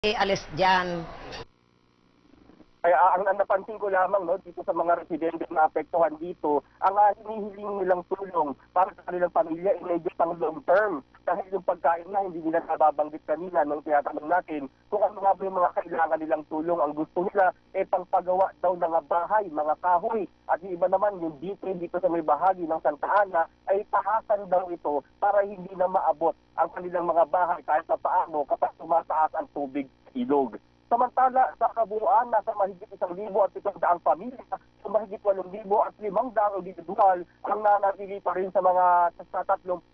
alis dyan. Kaya ang napansin ko lamang dito sa mga residente na apektuhan dito, ang hinihiling nilang tulong para sa kanilang pamilya ay medyo pang long term. Dahil yung pagkain na hindi nila nababanggit kanina nung tinatanong natin kung ano nga ba yung mga kailangan nilang tulong. Ang gusto nila ay pangpagawa daw ng bahay, mga kahoy. At yung iba naman yung dito sa may bahagi ng Santa Ana ay tahasan daw ito para hindi na maabot ang kanilang mga bahay kahit na paano kapag tumataas ang tubig ilog. Samantala, sa kabuuan, nasa mahigit 1,700 pamilya, sa mahigit 8,500 individual ang nanatili pa rin sa mga sa 35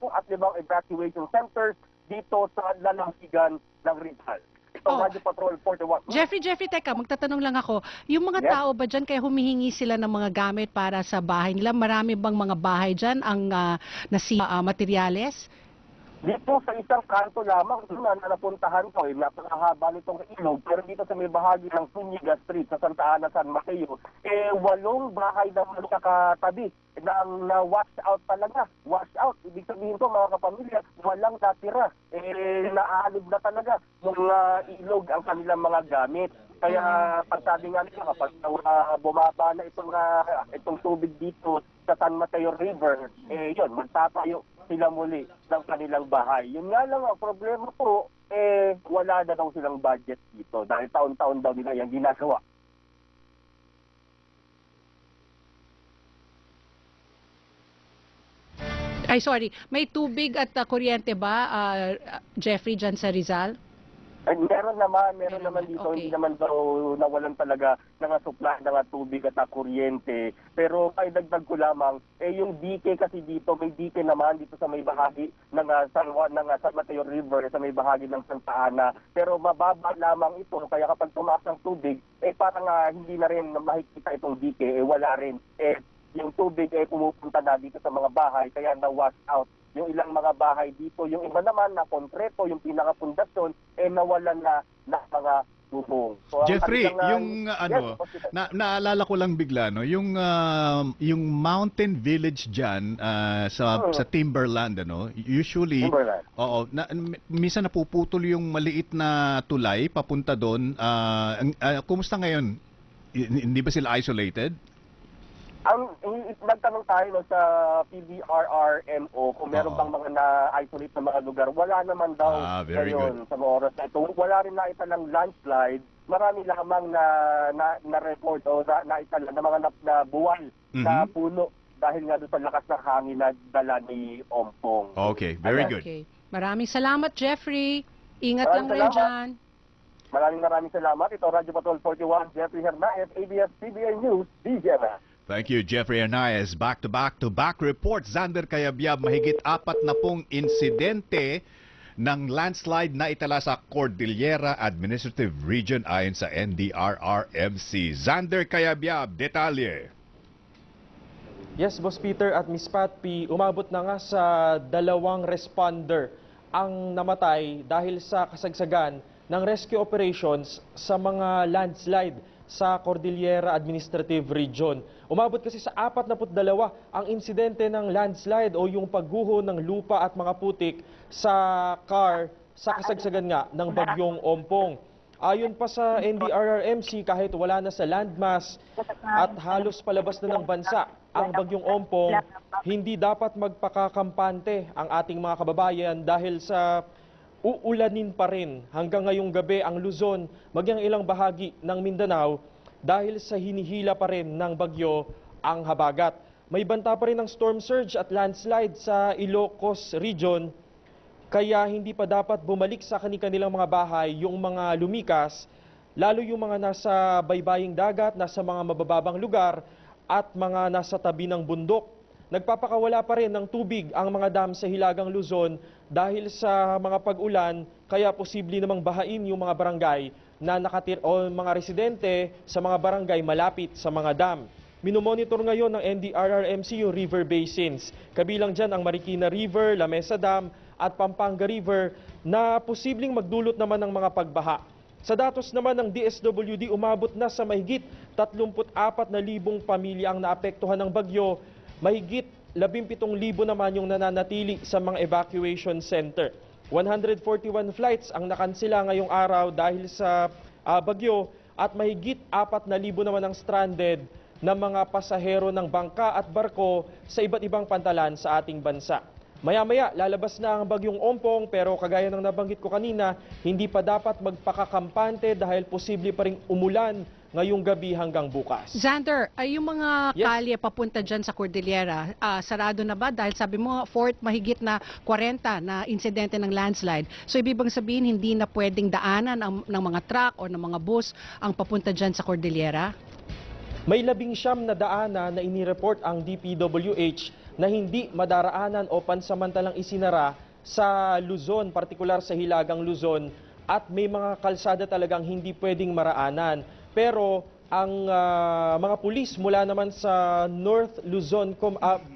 evacuation centers dito sa lalawigan ng Rizal. Ito, Radyo Patrol 41. Jeffrey, teka, magtatanong lang ako. Yung mga tao ba dyan kaya humihingi sila ng mga gamit para sa bahay nila? Marami bang mga bahay dyan ang materyales? Dito sa isang kanto lamang na napuntahan ko, napakahaba nitong ilog, pero dito sa may bahagi ng Zuniga Street sa Santa Ana, San Mateo, 8 bahay na magkakatabi na wash out talaga. Wash out. Ibig sabihin ko mga kapamilya, walang natira. Naalib na talaga ng ilog ang kanilang mga gamit. Kaya pagsabi nga nila, kapag bumaba na itong tubig dito sa San Mateo River, yun, magtatayo sila muli ng kanilang bahay. Yun nga lang ang problema po, wala na daw silang budget dito dahil taon-taon daw nila yung ginagawa. Ay, sorry. May tubig at kuryente ba, Jeffrey, dyan sa Rizal? Meron naman dito, okay. Hindi naman daw nawalan talaga ng supply ng tubig at kuryente. Pero ay dagdag ko lamang, yung dike kasi dito, may dike naman dito sa may bahagi ng San Mateo River, sa may bahagi ng Santa Ana. Pero mababa lamang ito, kaya kapag tumaas ang tubig, parang hindi na rin makikita itong dike, wala rin. Yung tubig pumupunta na dito sa mga bahay, kaya na-wash out yung ilang mga bahay dito. Yung iba naman na konkreto, yung pinakapundasyon, nawalan na mga bubong. So, Jeffrey, yes, naalala ko lang bigla, yung Mountain Village diyan sa Timberland, usually, Timberland. minsan napuputol yung maliit na tulay papunta doon. Kumusta ngayon? Hindi ba sila isolated? Nagtanong tayo sa PBRRMO kung meron bang mga na-isolate na mga lugar. Wala naman daw ngayon sa mga oras na ito. Wala rin naitala ng landslide. Marami lamang na report o naitala na mga nabuwal na puno dahil nga doon sa lakas ng hangin na dala ni Ompong. Okay, very good. Okay. Maraming salamat, Jeffrey. Ingat lang rin dyan. Maraming salamat. Ito, Radyo Patrol 41, Jeffrey Hernandez, ABS-CBN News, DZNA. Thank you, Jeffrey Hernandez. Back-to-back report. Xander Cayabyab, mahigit 40 insidente ng landslide na itala sa Cordillera Administrative Region ayon sa NDRRMC. Xander Cayabyab, detalye. Yes, Boss Peter at Miss Pat P, umabot na nga sa 2 responder ang namatay dahil sa kasagsagan ng rescue operations sa mga landslide sa Cordillera Administrative Region. Umabot kasi sa 42 ang insidente ng landslide o yung pagguho ng lupa at mga putik sa car sa kasagsagan nga ng bagyong Ompong. Ayon pa sa NDRRMC, kahit wala na sa landmass at halos palabas na ng bansa ang bagyong Ompong, hindi dapat magpakakampante ang ating mga kababayan dahil sa uulanin pa rin hanggang ngayong gabi ang Luzon, magyang ilang bahagi ng Mindanao dahil sa hinihila pa rin ng bagyo ang habagat. May banta pa rin ng storm surge at landslide sa Ilocos Region, kaya hindi pa dapat bumalik sa kanilang mga bahay yung mga lumikas, lalo yung mga nasa baybaying dagat, nasa mga mabababang lugar at mga nasa tabi ng bundok. Nagpapakawala pa rin ng tubig ang mga dam sa Hilagang Luzon dahil sa mga pag-ulan, kaya posible namang bahain yung mga barangay na o mga residente sa mga barangay malapit sa mga dam. Minomonitor ngayon ng NDRRMC yung river basins. Kabilang dyan ang Marikina River, La Mesa Dam at Pampanga River na posibleng magdulot naman ng mga pagbaha. Sa datos naman ng DSWD, umabot na sa mahigit 34,000 pamilya ang naapektuhan ng bagyo. Mahigit 17,000 naman yung nananatili sa mga evacuation center. 141 flights ang nakansela ngayong araw dahil sa bagyo at mahigit 4,000 naman ang stranded na mga pasahero ng bangka at barko sa iba't ibang pantalan sa ating bansa. Maya-maya, lalabas na ang bagyong Ompong pero kagaya ng nabanggit ko kanina, hindi pa dapat magpakakampante dahil posible pa ring umulan ngayong gabi hanggang bukas. Xander, ay yung mga Yes. kalye papunta dyan sa Cordillera, sarado na ba? Dahil sabi mo, mahigit na 40 na insidente ng landslide. So ibig bang sabihin, hindi na pwedeng daanan ng mga truck o ng mga bus ang papunta dyan sa Cordillera? May 19 na daanan na inireport ang DPWH na hindi madaraanan o pansamantalang isinara sa Luzon, partikular sa Hilagang Luzon, at may mga kalsada talagang hindi pwedeng maraanan. Pero ang mga pulis mula naman sa North Luzon,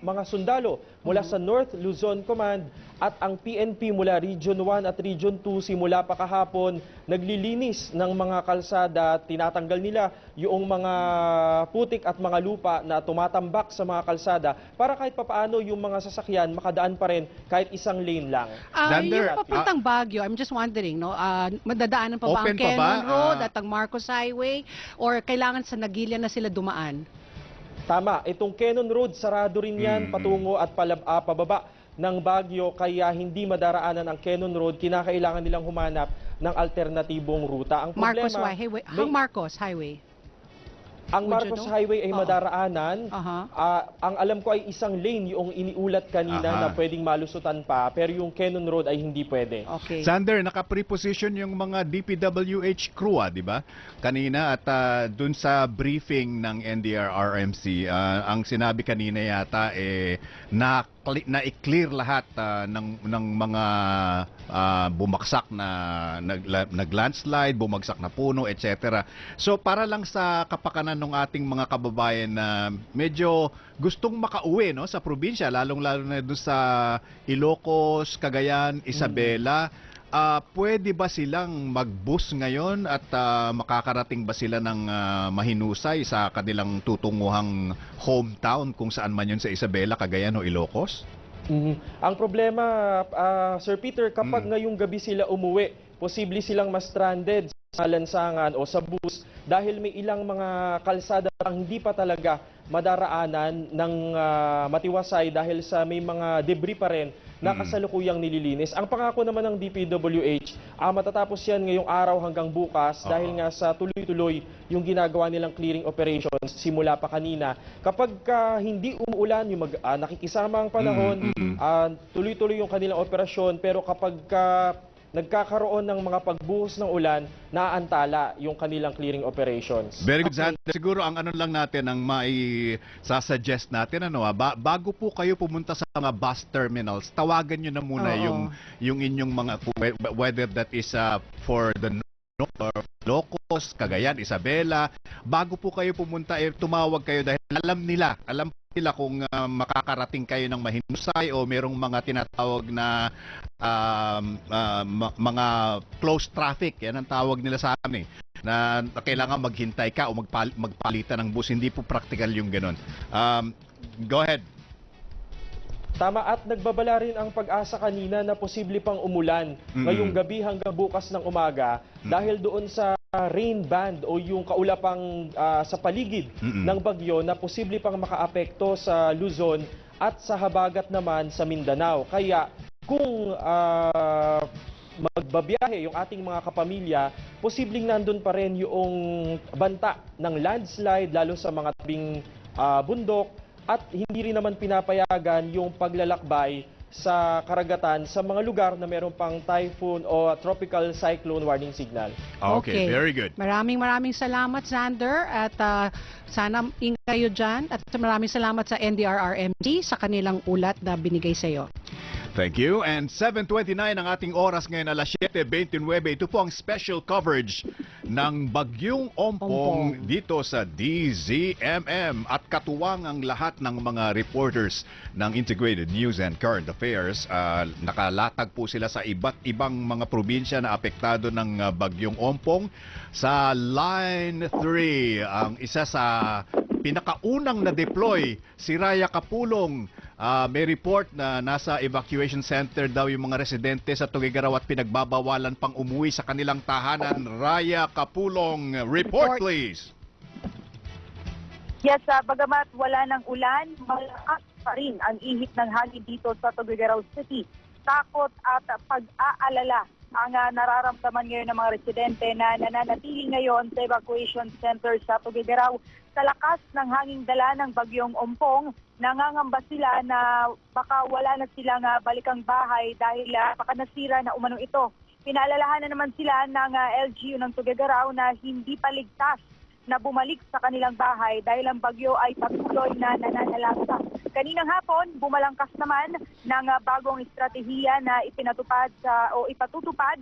mga sundalo mula sa North Luzon Command at ang PNP mula Region 1 at Region 2 simula pa kahapon naglilinis ng mga kalsada, tinatanggal nila yung mga putik at mga lupa na tumatambak sa mga kalsada para kahit papaano yung mga sasakyan makadaan pa rin kahit isang lane lang. Xander, Yung papuntang Baguio, I'm just wondering, no, madadaanan pa ba ang Open pa ba? Quezon Road at ang Marcos Highway or kailangan sa Nagilian na sila dumaan? Tama, itong Cannon Road, sarado rin yan patungo at pababa ng Baguio, kaya hindi madaraanan ang Cannon Road, kinakailangan nilang humanap ng alternatibong ruta. Ang Marcos problema, Highway. may- Marcos Highway. ang Would you Marcos know? Highway ay Oo. madaraanan. Aha. Ang alam ko ay isang lane yung iniulat kanina Aha. na pwedeng malusutan pa, pero yung Cannon Road ay hindi pwede. Okay. Sander, naka-preposition yung mga DPWH crew, di ba? Kanina at dun sa briefing ng NDRRMC, ang sinabi kanina yata na-clear lahat ng mga bumagsak na nag-landslide, bumagsak na puno, etc. So para lang sa kapakanan ng ating mga kababayan na medyo gustong makauwi, no, sa probinsya, lalong-lalo na doon sa Ilocos, Cagayan, Isabela, pwede ba silang mag-bus ngayon at makakarating ba sila ng mahinusay sa kanilang tutunguhang hometown kung saan man yun sa Isabela, Cagayan o Ilocos? Ang problema, Sir Peter, kapag ngayong gabi sila umuwi, posible silang ma-stranded sa lansangan o sa bus dahil may ilang mga kalsada ang hindi pa talaga madaraanan ng matiwasay dahil sa may mga debris pa rin na kasalukuyang nililinis. Ang pangako naman ng DPWH, matatapos yan ngayong araw hanggang bukas dahil nga sa tuloy-tuloy yung ginagawa nilang clearing operations simula pa kanina. Kapag hindi umuulan, yung nakikisama ang panahon, tuloy-tuloy yung kanilang operasyon, pero kapag nagkakaroon ng mga pagbuhos ng ulan, naaantala yung kanilang clearing operations. Very good, Xander. Siguro ang ano lang natin, ang mai-suggest natin, bago po kayo pumunta sa mga bus terminals, tawagan nyo na muna yung inyong mga, whether that is for the North or Ilocos, Cagayan, Isabela, bago po kayo pumunta, tumawag kayo dahil alam nila kung makakarating kayo ng mahinusay o merong mga tinatawag na mga close traffic, yan ang tawag nila sa amin na kailangan maghintay ka o magpalitan ng bus. Hindi po practical yung ganun. Go ahead. Tama, at nagbabala rin ang Pag-asa kanina na posible pang umulan ngayong gabi hanggang bukas ng umaga dahil doon sa rain band o yung kaulapang sa paligid ng bagyo na posible pang makaapekto sa Luzon at sa habagat naman sa Mindanao. Kaya kung magbabiyahe yung ating mga kapamilya, posibleng nandun pa rin yung banta ng landslide lalo sa mga tabing bundok. At hindi rin naman pinapayagan yung paglalakbay sa karagatan sa mga lugar na meron pang typhoon o tropical cyclone warning signal. Okay, very good. Maraming salamat, Xander, at sana ingat kayo dyan. At maraming salamat sa NDRRMC sa kanilang ulat na binigay sa iyo. Thank you. And 7:29 ang ating oras ngayon, alas 7:29. Ito po ang special coverage ng Bagyong Ompong dito sa DZMM. At katuwang ang lahat ng mga reporters ng Integrated News and Current Affairs. Nakalatag po sila sa iba't ibang mga probinsya na apektado ng Bagyong Ompong. Sa Line 3, ang isa sa pinakaunang na-deploy, si Raya Kapulong, may report na nasa evacuation center daw yung mga residente sa Tuguegarao at pinagbabawalan pang umuwi sa kanilang tahanan. Raya Kapulong, report please. Yes, bagamat wala ng ulan, malakas pa rin ang ihip ng hangin dito sa Tuguegarao City. Takot at pag-aalala ang nararamdaman ngayon ng mga residente na nananatili ngayon sa evacuation center sa Tuguegarao. Sa lakas ng hanging dala ng bagyong Ompong, nangangamba sila na baka wala na silang balikang bahay dahil baka nasira na umano ito. Pinaalalahanan naman sila ng LGU ng Tuguegarao na hindi pa ligtas na bumalik sa kanilang bahay dahil ang bagyo ay patuloy na nananalasa. Kaninang hapon, bumalangkas naman ng bagong estratehiya na ipatutupad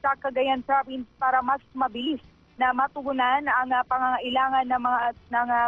sa Cagayan Province para mas mabilis na matugunan ang pangangailangan ng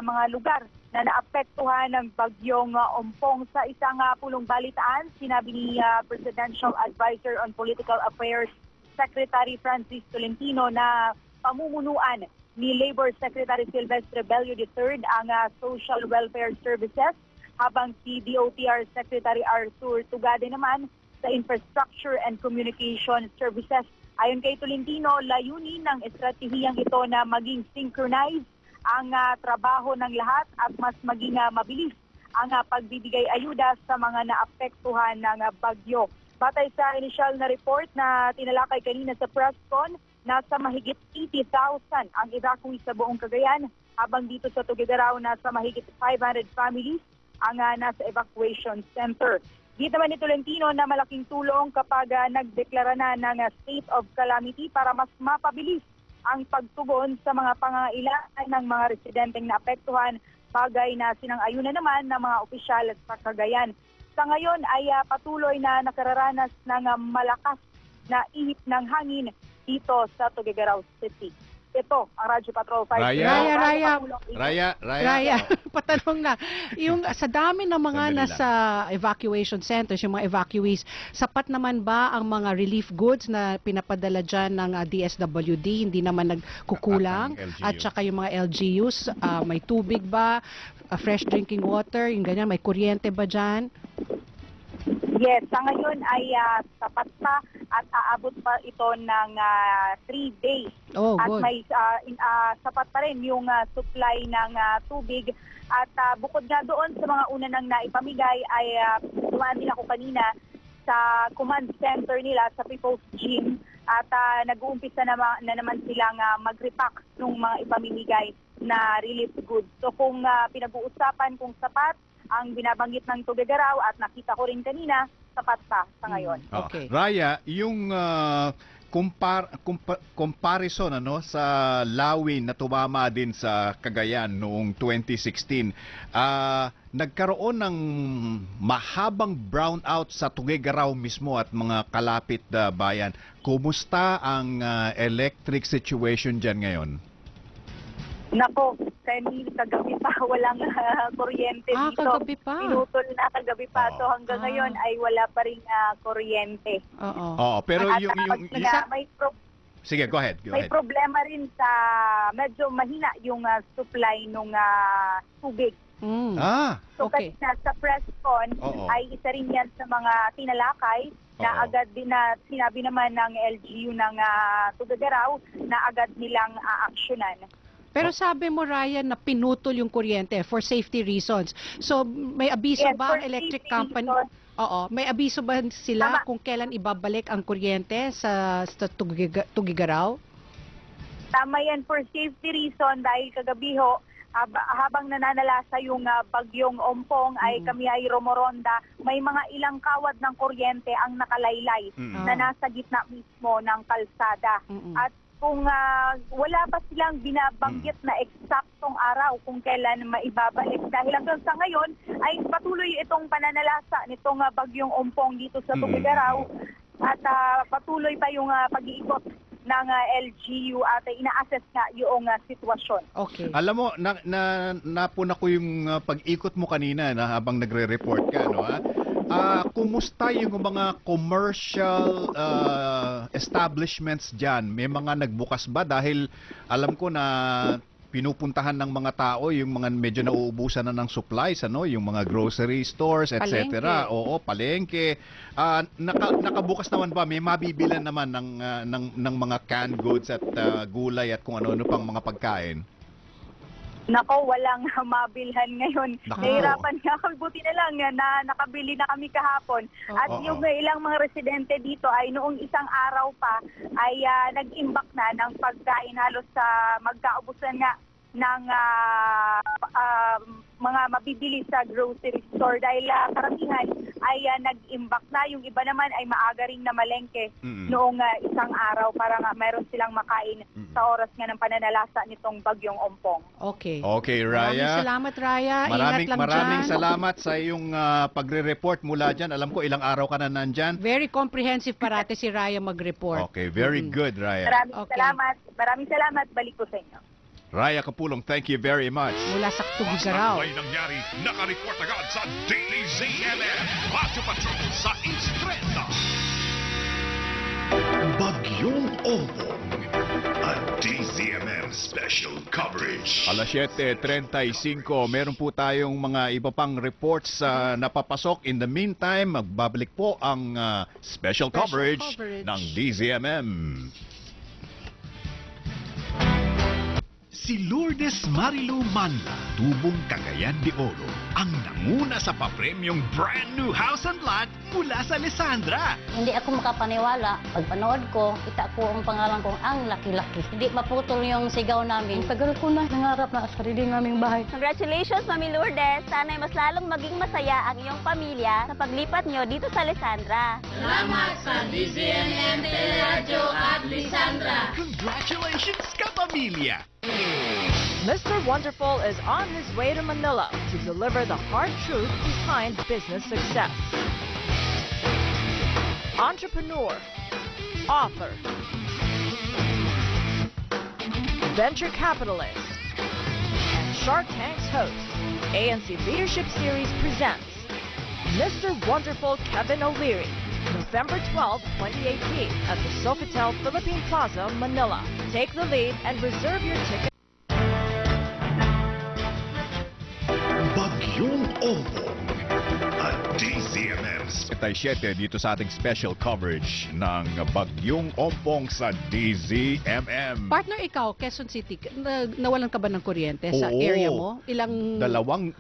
mga lugar na naapektuhan ng bagyong Ompong. Sa isang pulong balitaan, sinabi ni Presidential Advisor on Political Affairs Secretary Francis Tolentino na pamumunuan ni Labor Secretary Silvestre Bello III ang Social Welfare Services, habang si DOTR Secretary Arthur Tugade naman sa Infrastructure and Communication Services. Ayon kay Tolentino, layunin ng estratehiyang ito na maging synchronized ang trabaho ng lahat at mas maging mabilis ang pagbibigay ayuda sa mga naapektuhan ng bagyo. Batay sa initial na report na tinalakay kanina sa press con, nasa mahigit 80,000 ang evacuees sa buong Cagayan, habang dito sa Tuguegarao nasa mahigit 500 families ang nasa evacuation center. Dito naman ni Tolentino na malaking tulong kapag nagdeklara na ng state of calamity para mas mapabilis ang pagtugon sa mga pangangailangan ng mga residenteng naapektuhan, bagay na sinang-ayunan naman ng mga opisyal sa Cagayan. Sa ngayon ay patuloy na nakararanas ng malakas na ihip ng hangin dito sa Tuguegarao City. Ito ang Radyo Patrol 5. Raya. Patanong na. Yung sa dami ng mga Sandali nasa evacuation centers, yung mga evacuees, sapat naman ba ang mga relief goods na pinapadala dyan ng DSWD? Hindi naman nagkukulang? Ang LGU. At saka yung mga LGUs, may tubig ba? Fresh drinking water? Yung ganyan, may kuryente ba dyan? Yes, sa ngayon ay sapat pa at aabot pa ito ng 3 days. Oh, At good. may sapat pa rin yung supply ng tubig. At bukod nga doon sa mga una nang naipamigay ay dumaan din ako kanina sa command center nila sa People's Gym at nag-uumpisa na naman silang mag-repack ng mga ipamimigay na relief goods. So kung pinag-uusapan kung sapat ang binabanggit ng Tuguegarao at nakita ko rin kanina, sapat pa sa ngayon. Okay. Raya, yung comparison sa lawin na tumama din sa Cagayan noong 2016, nagkaroon ng mahabang brownout sa Tuguegarao mismo at mga kalapit na bayan. Kumusta ang electric situation dyan ngayon? Nako, kagabi pa walang kuryente dito. Kagabi pa? Pinutol na kagabi pa. So hanggang Ah. ngayon ay wala pa rin kuryente. Oo. Oo, pero At yung sige, go ahead. may problema rin sa medyo mahina yung supply ng tubig. Mm. So Okay. kasi sa press con Oo. ay isa rin yan sa mga tinalakay na Oo. agad din na sinabi naman ng LGU ng Tuguegarao na agad nilang aaksyonan. Pero sabi mo, Ryan, na pinutol yung kuryente for safety reasons. So, may abiso Yes, ba for ang electric safety company? reasons. Oo. May abiso ba sila Tama. kung kailan ibabalik ang kuryente sa Tuguegarao? Tama yan, for safety reason dahil kagabi ho, habang nananalasa yung bagyong Ompong ay kami ay rumoronda, may mga ilang kawad ng kuryente ang nakalaylay Mm. na nasa gitna mismo ng kalsada. Mm-mm. At kung wala pa silang binabanggit na eksaktong araw kung kailan maibabalik. Dahil hanggang sa ngayon ay patuloy itong pananalasa nitong bagyong Ompong dito sa Tuguegarao at patuloy pa yung pag-iikot ng LGU at ina-assess nga yung sitwasyon. Okay. Alam mo, napuna ko yung pag-ikot mo kanina na habang nagre-report ka, no? Kumusta yung mga commercial establishments dyan? May mga nagbukas ba? Dahil alam ko na pinupuntahan ng mga tao, yung mga medyo nauubusan na ng supplies, ano, yung mga grocery stores, etc. Palengke. Oo, palengke. Nakabukas naman ba? May mabibilan naman ng mga canned goods at gulay at kung ano-ano pang mga pagkain. Nako, walang mabilhan ngayon. Nako. Nahirapan nga kami. Buti na lang na nakabili na kami kahapon. At Oo. yung ilang mga residente dito ay noong isang araw pa ay nag-imbak na ng pagkain halos sa magkaubusan nga ng mga mabibili sa grocery store dahil karamihan ay nag-imbak na. Yung iba naman ay maaga ring namalengke noong isang araw para nga mayroon silang makain sa oras nga ng pananalasa nitong bagyong Ompong. Okay. Okay, Maraming Raya. salamat, Raya. Ingat lang Maraming dyan. salamat sa iyong pagre-report mula dyan. Alam ko ilang araw ka na nandyan. Very comprehensive parate si Raya mag-report. Okay, very good, Raya. Maraming Okay. salamat. Maraming salamat. Balik ko sa inyo. Raya Kapulong, thank you very much. Mula sa Tugigaraw. May nangyari, nakareport agad sa Daily ZMM. Radyo Patrol sa East 30. Bagyong Ompong. A DZMM special coverage. Alas 7:35, meron po tayong mga iba pang reports na napapasok. In the meantime, magbabalik po ang special coverage ng DZMM. Si Lourdes Marilu Manla, tubong Cagayan de Oro, ang nanguna sa papremyong brand new house and lot mula sa Alessandra. Hindi ako makapaniwala. Pag panood ko, kita ko ang pangalan kong ang laki-laki. Hindi maputol yung sigaw namin. Tagal ko na nangarap na sa sarili naming bahay. Congratulations, Mami Lourdes. Sana'y mas lalong maging masaya ang iyong pamilya sa paglipat nyo dito sa Alessandra. Congratulations, kapamilya! Mr. Wonderful is on his way to Manila to deliver the hard truth behind business success. Entrepreneur, author, venture capitalist, and Shark Tank's host, ANC Leadership Series presents Mr. Wonderful Kevin O'Leary, November 12, 2018 at the Sofitel Philippine Plaza, Manila. Take the lead and reserve your ticket. Bagyong Ompong. A DZMM 7 dito sa ating special coverage ng Bagyong Ompong sa DZMM. Partner, ikaw, Quezon City, nawalan ka ba ng kuryente sa Oo. area mo? Ilang Dalawang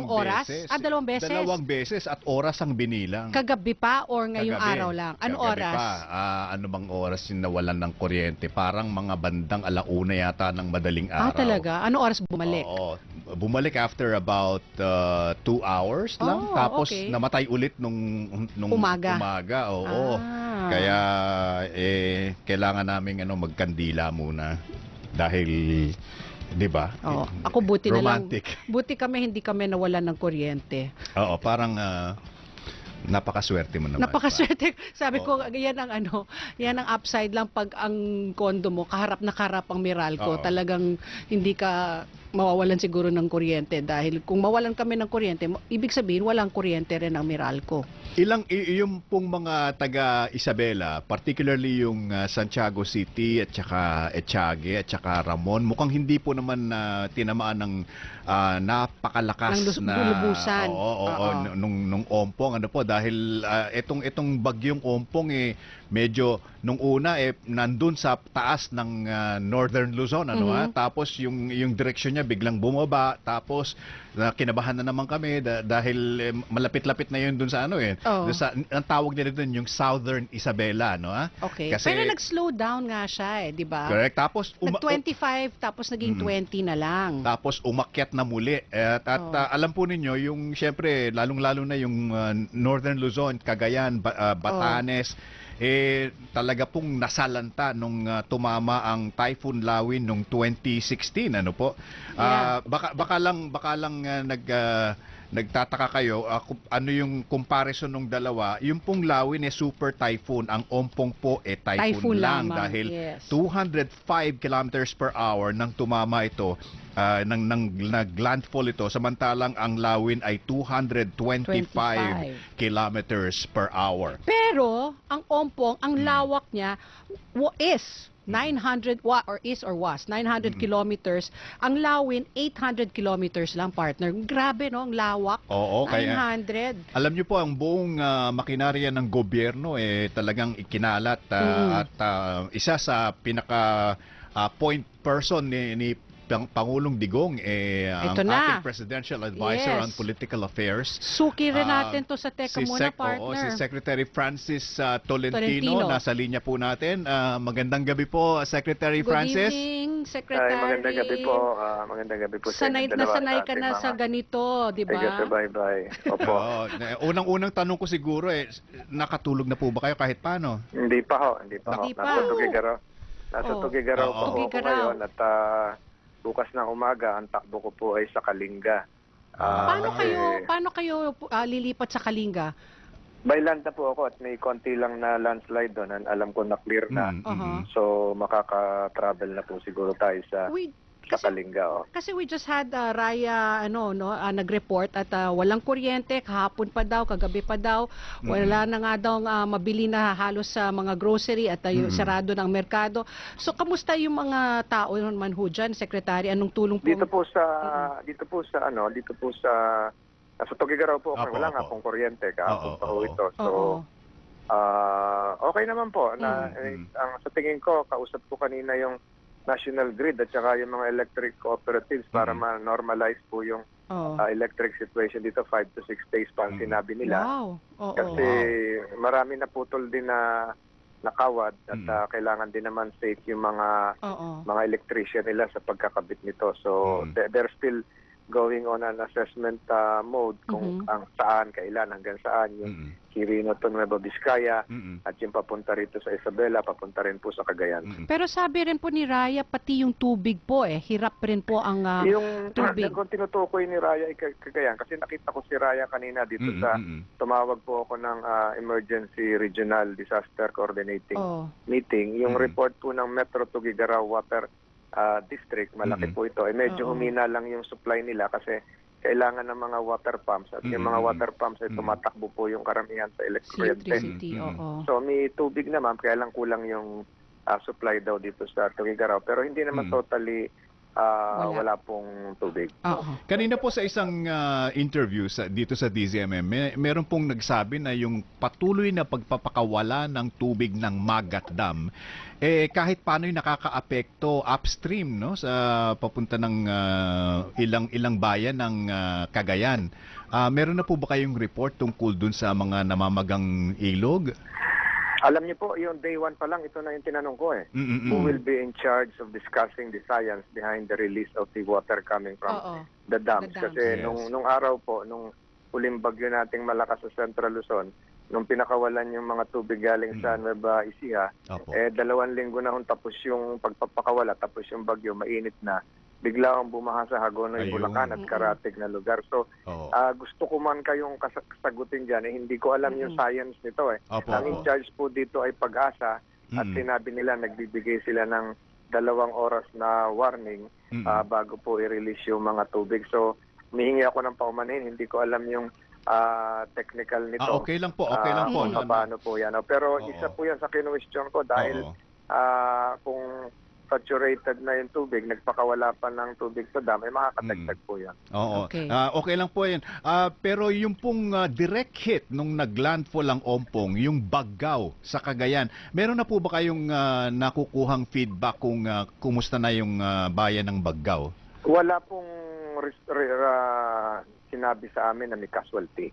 oras? beses. Dalawang beses? Dalawang beses at oras ang binilang. Kagabi pa or ngayong Kagabi. araw lang? Ano Kagabi oras? Pa. Ano bang oras yung nawalan ng kuryente? Parang mga bandang 1:00 yata ng madaling araw. Talaga? Ano oras bumalik? Oo. Bumalik after about 2 hours lang. Oh, Tapos okay. namatay ulit nung Umaga. Oo. Ah. Kaya kailangan namin magkandila muna dahil 'di ba? Oo. Ako buti na lang. Romantic. Buti hindi kami nawalan ng kuryente. Oo, parang napakaswerte mo naman. Napakaswerte. Sabi Oo. ko, yan ang upside lang pag ang kondo mo, kaharap na kaharap ang Meralco. Oo. Talagang hindi ka mawawalan siguro ng kuryente dahil kung mawalan kami ng kuryente, ibig sabihin walang kuryente rin ang Meralco. Yung pong mga taga Isabela, particularly yung Santiago City at saka Etiague at saka Ramon, mukhang hindi po naman tinamaan ng napakalakas Ng na lulubusan. Oo, nung Ompong dahil itong bagyong Ompong medyo nung una nandun sa taas ng Northern Luzon tapos yung direksyon niya biglang bumaba, tapos kinabahan na naman kami dahil malapit-lapit na yun dun sa Oo. dun sa, ang tawag nila dun yung Southern Isabela, Okay. Kasi, Pero nag-slow down nga siya di ba? correct, tapos Nag-25 tapos naging 20 na lang. tapos umakyat na muli at alam po ninyo yung syempre lalong-lalo na yung Northern Luzon, Cagayan, Batanes talaga pong nasalanta nung tumama ang Typhoon Lawin nung 2016 Yeah. baka lang nagtataka kayo ano yung comparison ng dalawa. Yung pong Lawin super typhoon, ang Ompong po typhoon Typhoon lang lamang, dahil yes. 205 kilometers per hour nang tumama ito, nag-landfall ito, samantalang ang Lawin ay 225 kilometers per hour. Pero ang Ompong, ang lawak niya is 900 was 900 kilometers. Ang Lawin 800 kilometers lang, partner. Grabe, no, ang lawak. Oo, kaya 900. alam niyo po ang buong makinarya ng gobyerno talagang ikinalat at isa sa pinaka point person ni Pangulong Digong ang Ito na. ating Presidential Advisor Yes. on Political Affairs. Suki rin natin to sa teka muna, partner. Si Secretary Francis Tolentino, Tolentino. nasa linya po natin. Magandang gabi po, Secretary Francis. Good evening, Secretary. Magandang gabi po. Magandang gabi po sa Sanay inyong na dalawa sanay sa ka ating na sa mga ganito, di ba? taga-subaybay. Opo. Oo. Unang-unang tanong ko siguro nakatulog na po ba kayo kahit paano? Hindi pa ho. Hindi pa ho. Hindi pa. Nasa Tugigaraw. Nasa Oo. Tugigaraw Oo. po ako Tugigaraw. ngayon at bukas ng umaga ang takbo ko po ay sa Kalinga. Kasi Paano kayo lilipat sa Kalinga? by land na po ako at may konti lang na landslide doon. Alam ko na clear na. So makaka-travel na po siguro tayo sa Kalinga. Oh. Kasi we just had Raya nag-report at walang kuryente kahapon pa daw, kagabi pa daw. Wala na nga daw mabili na halos sa mga grocery at sarado ng merkado. So kamusta yung mga tao naman ho dyan, Secretary? Anong tulong po? Dito po sa sa Tugigaraw po Opo, wala nga opo. pong kuryente kahapon pa ho ito. So Oo. okay naman po na ang sa tingin ko kausap ko kanina yung National Grid at saka yung mga electric cooperatives para ma-normalize po yung electric situation dito. 5 to 6 days pa ang sinabi nila. Wow. Oo. Kasi marami na putol din na nakawad at kailangan din naman safe yung mga electrician nila sa pagkakabit nito. So they're still going on an assessment mode kung ang saan, kailan, hanggang saan yung Quirino to Nueva Vizcaya at yung papunta rito sa Isabela, papunta rin po sa Cagayan. Pero sabi rin po ni Raya, pati yung tubig po hirap rin po ang Yung tubig. kung tinutukoy ni Raya ay Cagayan, kasi nakita ko si Raya kanina dito sa tumawag po ako ng Emergency Regional Disaster Coordinating Meeting. Yung report po ng Metro Tugigaraw Water District, malaki po ito. Medyo humina lang yung supply nila kasi kailangan ng mga water pumps at yung mga water pumps ay tumatakbo po yung karamihan sa electricity. Electricity, So may tubig naman, kaya lang kulang yung supply daw dito sa Tugigaraw. Pero hindi naman totally wala pong tubig. Kanina po sa isang interview dito sa DZMM, meron pong nagsabi na yung patuloy na pagpapakawala ng tubig ng Magat Dam, kahit paano yung nakakaapekto upstream sa papunta ng ilang bayan ng Cagayan. Meron na po ba kayong report tungkol dun sa mga namamagang ilog? Alam niyo po, yung day one pa lang, ito na yung tinanong ko Who will be in charge of discussing the science behind the release of the water coming from the dams? Kasi nung araw po, nung huling bagyo nating malakas sa Central Luzon, nung pinakawalan yung mga tubig galing sa Nueva Ecija, 2 linggo na tapos yung pagpapakawala, tapos yung bagyo, mainit na. Bigla ang bumaha sa Hagonoy, Bulacan at Karatig na lugar. So, gusto ko man kayong kasagutin dyan. Hindi ko alam yung science nito Ang in charge po dito ay Pag-asa at sinabi nila nagbibigay sila ng 2 oras na warning bago po i-release yung mga tubig. So, humihingi ako ng paumanhin. Hindi ko alam yung technical nito. Okay lang po, okay lang po. Paano po yan. Pero isa po yan sa kinwestiyon ko dahil kung saturated na yung tubig, nagpakawala pa ng tubig sa dam, ay makakatagtag po yan. Okay lang po yan. Pero yung pong direct hit nung naglandfall ang Ompong, yung Baggaw sa Cagayan, meron na po ba kayong nakukuhang feedback kung kumusta na yung bayan ng Baggaw? Wala pong sinabi sa amin na may casualty.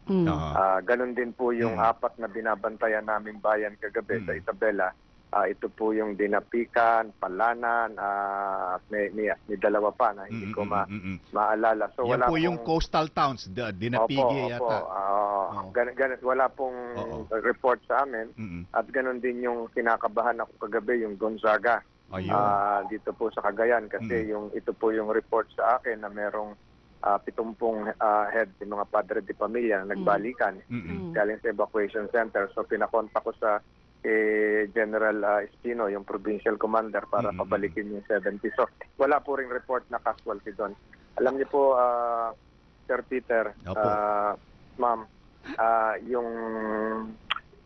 Ganon din po yung 4 na binabantayan namin bayan kagabi sa Isabela. Ito po yung Dinapican, Palanan, may 2 pa na hindi ko maalala. So yan wala po yung coastal towns, Dinapigi yata. Wala pong report sa amin. At ganon din yung kinakabahan ako kagabi, yung Gonzaga. Dito po sa Cagayan kasi ito po yung report sa akin na merong 70 head ng mga padre de pamilya na nagbalikan galing sa evacuation center. So pinakontak ko sa General Espino, yung provincial commander, para pabalikin yung 70. So wala po ring report na casualty doon. Alam niyo po, Sir Peter, ma'am, yung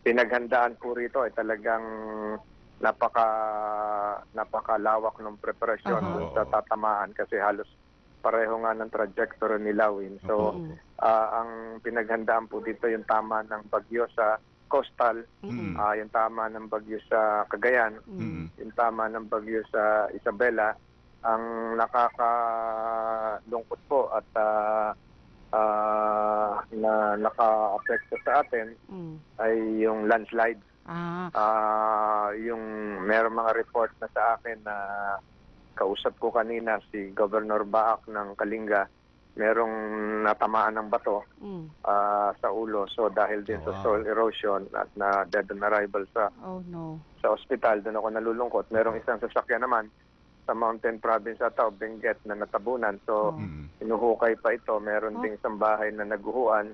pinaghandaan po rito ay talagang napakalawak ng preparasyon dun sa tatamaan kasi halos pareho nga ng trajectory ni Lawin. So, ang pinaghandaan po dito yung tama ng bagyo sa coastal, yung tama ng bagyo sa Cagayan, yung tama ng bagyo sa Isabela. Ang nakakalungkot po at na naka-apekto sa atin ay yung landslide. Yung meron mga report na sa akin na kausap ko kanina si Governor Baak ng Kalinga, merong natamaan ng bato sa ulo. So dahil din sa soil erosion at na dead on arrival sa ospital, doon ako nalulungkot. Merong isang sasakyan naman sa Mountain Province at Benguet na natabunan. So inuhukay pa ito. Meron ding isang bahay na naguhuan.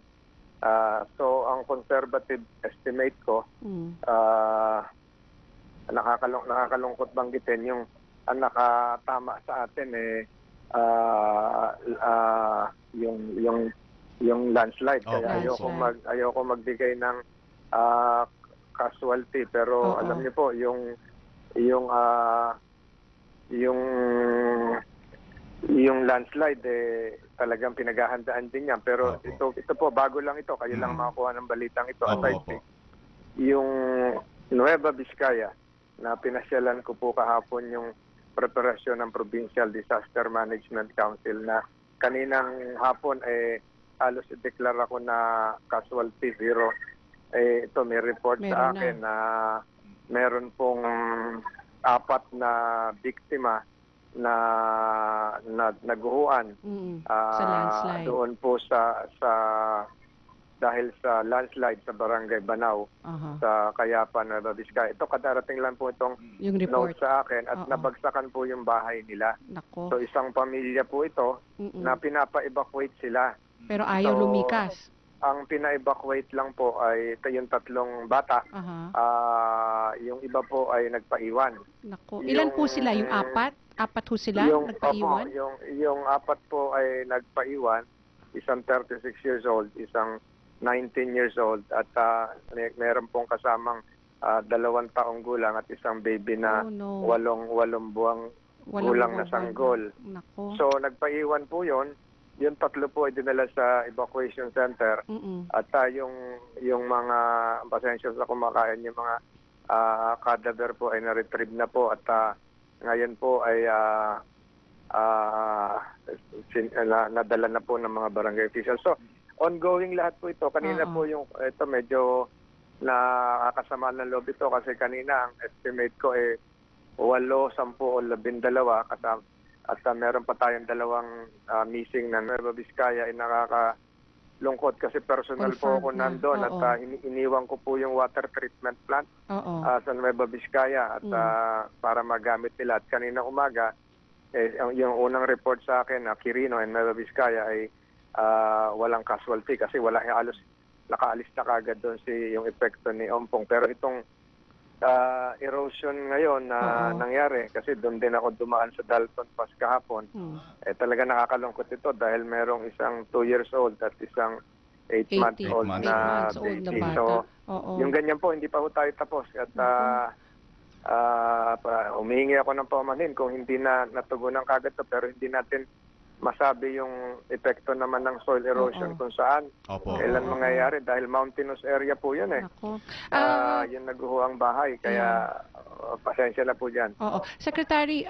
So ang conservative estimate ko, nakakalungkot banggitin yung ang nakatama sa atin yung landslide. Kaya ayoko magbigay ng casualty, pero alam niyo po yung landslide talagang pinaghahandaan din yan. Pero ito po bago lang ito, kayo lang makakuha ng balitang ito. Yung Nueva Vizcaya na pinasyalan ko po kahapon yung preparasyon ng Provincial Disaster Management Council na kaninang hapon halos i-declare ako na casualty zero. Ito may report sa akin na meron pong 4 na biktima na naguhuan sa landslide. Doon po sa dahil sa landslide sa Barangay Banao sa Kayapan, Nueva Vizcaya. Ito kadarating lang po itong note sa akin at nabagsakan po yung bahay nila. So isang pamilya po ito na pinapa-evacuate sila. Pero ayaw lumikas. Ang pina-evacuate lang po ay yung 3 bata. Yung iba po ay nagpaiwan. Ilan po sila? Yung 4? 4 ho sila nagpaiwan? Yung 4 po ay nagpaiwan. Isang 36 years old, isang 19 years old at meron pong kasamang 2 taong gulang at isang baby na 8 buwang gulang na sanggol. So nagpaiwan po yon. Yung 3 po ay dinala sa evacuation center at yung mga pasensya sa kumakain, yung mga cadaver po ay na-retrieve na po at ngayon po ay nadala na po ng mga barangay officials. So ongoing lahat po ito. Kanina po ito medyo nakakasama ng loob ito kasi kanina ang estimate ko 8, 10 o 12 kasama. At meron pa tayong 2 missing na Nueva Vizcaya ay nakakalungkot kasi personal po ako nandun at iniwan ko po yung water treatment plant sa Nueva Vizcaya at para magamit nila. At kanina umaga, yung unang report sa akin na Quirino and Nueva Vizcaya ay walang casualty kasi wala halos nakaalis na kagad doon yung epekto ni Ompong. Pero itong erosion ngayon na nangyari kasi doon din ako dumaan sa Dalton Pass kahapon. Talaga nakakalungkot ito dahil merong isang 2 years old at isang 8-month-old na baby. So yung ganyan po hindi pa ho tayo tapos at humihingi ako ng paumanhin kung hindi na natugunan kagad to, pero hindi natin masabi yung epekto naman ng soil erosion kung saan, kailan mangyayari dahil mountainous area po yun yung naguhuang bahay, kaya pasensya na po dyan. Secretary,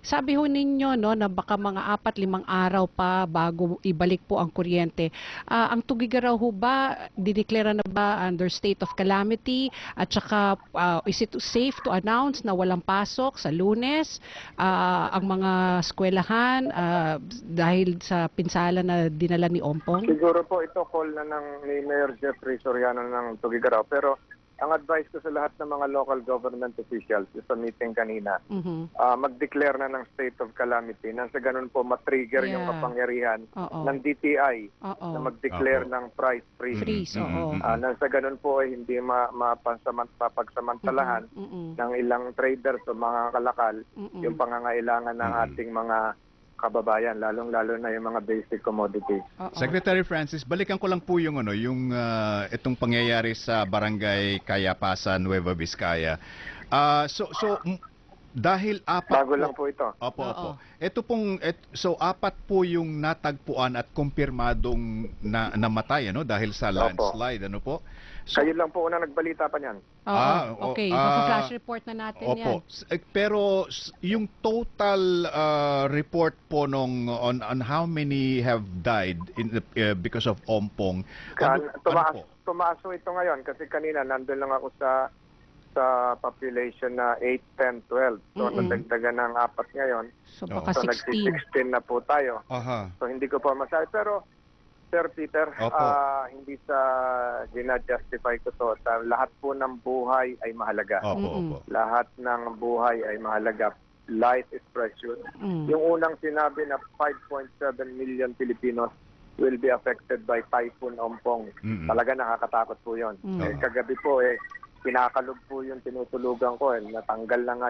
sabi ho ninyo na baka mga 4-5 araw pa bago ibalik po ang kuryente. Ang Tugigaraw ho ba, dideklara na ba under state of calamity? At saka, is it safe to announce na walang pasok sa Lunes? Ang mga eskwelahan, dahil sa pinsala na dinala ni Ompong? Siguro po ito call na ni Mayor Jeffrey Soriano ng Tugigaraw. Pero ang advice ko sa lahat ng mga local government officials sa meeting kanina, mag-declare na ng state of calamity nang sa ganun po matrigger yung kapangyarihan ng DTI na mag-declare ng price freeze. Nang sa ganun po ay hindi mapagsamantalahan ng ilang traders o mga kalakal yung pangangailangan ng ating mga kababayan, lalong-lalo na yung mga basic commodities. Secretary Francis, balikan ko lang po yung itong pangyayari sa Barangay Cayapasan, Nueva Vizcaya. Dahil apat Bago lang po ito. Opo. Ito pong so apat po yung natagpuan at kumpirmadong namatay dahil sa landslide po. So, Kayo lang po unang nagbalita pa niyan. Okay, flash report na natin yan. Pero yung total report po on how many have died because of Ompong. Tumaas po ito ngayon kasi kanina nandun lang ako sa population na 8, 10, 12. So, nadagdagan ng 4 ngayon. So, baka 16. Nag-16 na po tayo. So, hindi ko pa masabi. Pero, Sir Peter, hindi sa ginajustify ko to. Lahat po ng buhay ay mahalaga. Lahat ng buhay ay mahalaga. Life is precious. Yung unang sinabi na 5.7 million Filipinos will be affected by Typhoon Ompong. Talaga nakakatakot po yun. Kagabi po, kinakalog po yung tinutulugan ko. Natanggal na nga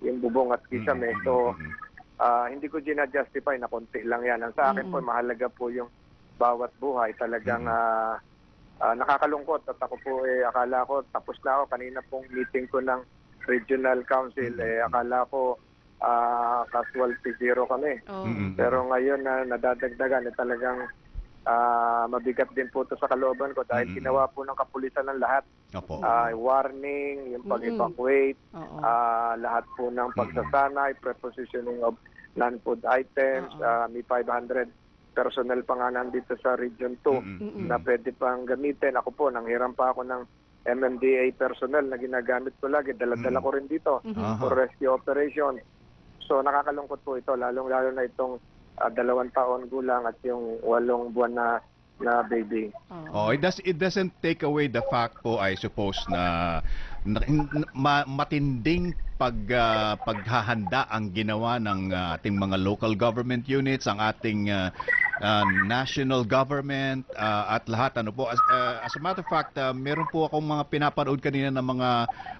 yung bubong at kisame. So, hindi ko ginajustify na konti lang yan. Ang sa akin po, mahalaga po yung bawat buhay. Talagang nakakalungkot. At ako po, akala ko, tapos na ako. Kanina pong meeting ko ng Regional Council, akala ko casualty zero kami. Pero ngayon na nadadagdagan, talagang mabigat din po ito sa kalooban ko dahil ginawa po ng kapulisan ng lahat. Warning, yung pag-evacuate, lahat po ng pagsasanay, prepositioning of non-food items, may 500 personnel pa nga nandito sa Region 2 na pwede pang gamitin. Ako po, nanghiram pa ako ng MMDA personnel na ginagamit ko lagi. Dala-dala ko rin dito for rescue operations. So nakakalungkot po ito, lalong-lalo na itong 2 taon gulang at yung 8 buwan na baby. It doesn't take away the fact po, I suppose, na matinding paghahanda ang ginawa ng ating mga local government units, ang ating national government at lahat po. As a matter of fact, meron po akong mga pinapanood kanina ng mga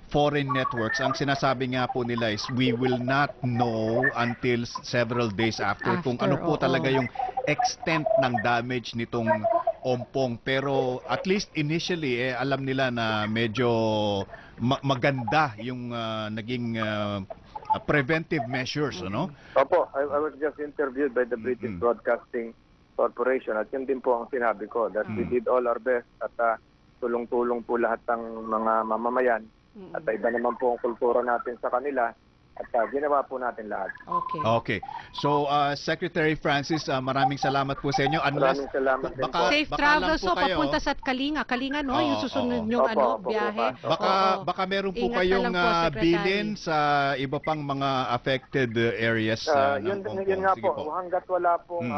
foreign networks. Ang sinasabi nga po nila is we will not know until several days after kung ano po talaga yung extent ng damage nitong Ompong. Pero at least initially alam nila na medyo maganda yung naging preventive measures, Opo, I was just interviewed by the British Broadcasting Corporation at yun din po ang sinabi ko that we did all our best at tulong-tulong po lahat ng mga mamamayan at iba naman po ang kultura natin sa kanila at ginawa po natin lahat. Okay. So, Secretary Francis, maraming salamat po sa inyo. Maraming salamat din po. Safe travels papunta sa Kalinga. Kalinga, yung susunod yung biyahe. Baka meron po kayong bilin sa iba pang mga affected areas ng Ompong. Yun nga po, hanggat wala pong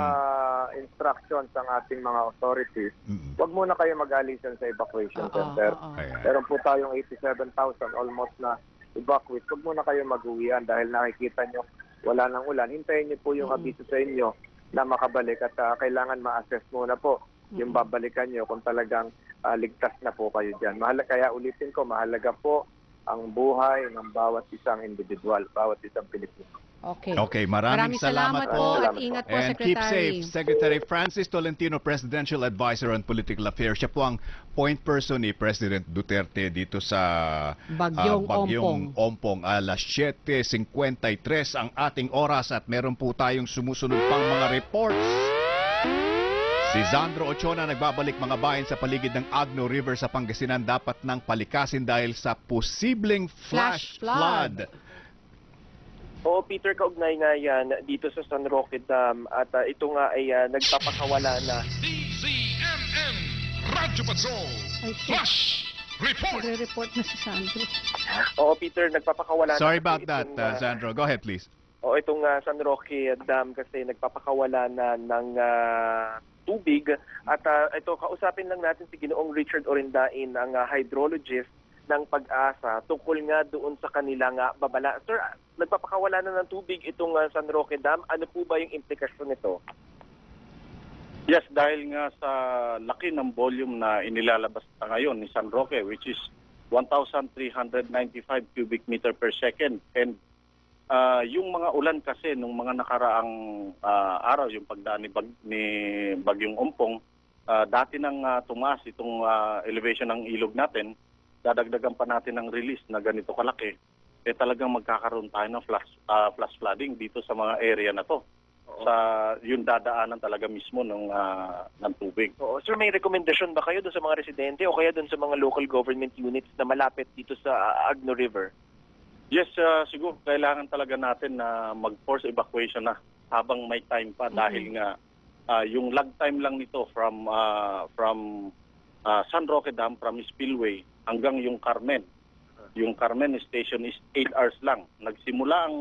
instructions ang ating mga authorities, huwag muna kayo mag-alisan sa evacuation center. Meron po tayong 87,000 almost na evacuate. Huwag muna kayo mag-uwian dahil nakikita nyo wala nang ulan. Hintayin nyo po yung abiso sa inyo na makabalik at kailangan ma-assess muna po yung babalikan nyo kung talagang ligtas na po kayo dyan. Kaya ulitin ko, mahalaga po ang buhay ng bawat isang individual, bawat isang Pilipino. Okay, maraming salamat po at ingat po, and Secretary. Keep safe, Secretary Francis Tolentino, Presidential Advisor on Political Affairs. Siya po ang point person ni President Duterte dito sa Bagyong Ompong. Alas 7:53 ang ating oras at meron po tayong sumusunod pang mga reports. Si Sandro Ochona nagbabalik mga bayan sa paligid ng Agno River sa Pangasinan dapat nang palikasin dahil sa posibleng flash flood. Oo, Peter, kaugnay nga yan dito sa San Roque Dam at ito nga ay nagpapakawala na. DZMM Radyo Patrol Flash Report! Report na si Sandro. Oo, Peter, nagpapakawala na. Sorry about that, Sandro. Go ahead, please. Oo, itong San Roque Dam kasi nagpapakawala na ng tubig at ito, kausapin lang natin si Ginoong Richard Orindain, ang hydrologist ng Pag-asa tungkol nga doon sa kanilang babala. Sir, nagpapakawala na ng tubig itong San Roque Dam. Ano po ba yung implikasyon nito? Yes, dahil nga sa laki ng volume na inilalabas na ngayon ni San Roque, which is 1,395 cubic meter per second. And yung mga ulan kasi nung mga nakaraang araw, yung pagdaan ni Bagyong Ompong, dati nang tumaas itong elevation ng ilog natin, dadagdagan pa natin ng release na ganito kalaki. talagang magkakaroon tayo ng flash flooding dito sa mga area na to. Sa yung dadaanan talaga mismo ng tubig. Oo. Sir, may rekomendasyon ba kayo doon sa mga residente o kaya doon sa mga local government units na malapit dito sa Agno River? Yes, siguro kailangan talaga natin na mag-force evacuation na habang may time pa dahil nga yung lag time lang nito from San Roque Dam, from Spillway hanggang yung Carmen. Yung Carmen station is 8 hours lang. Nagsimula ang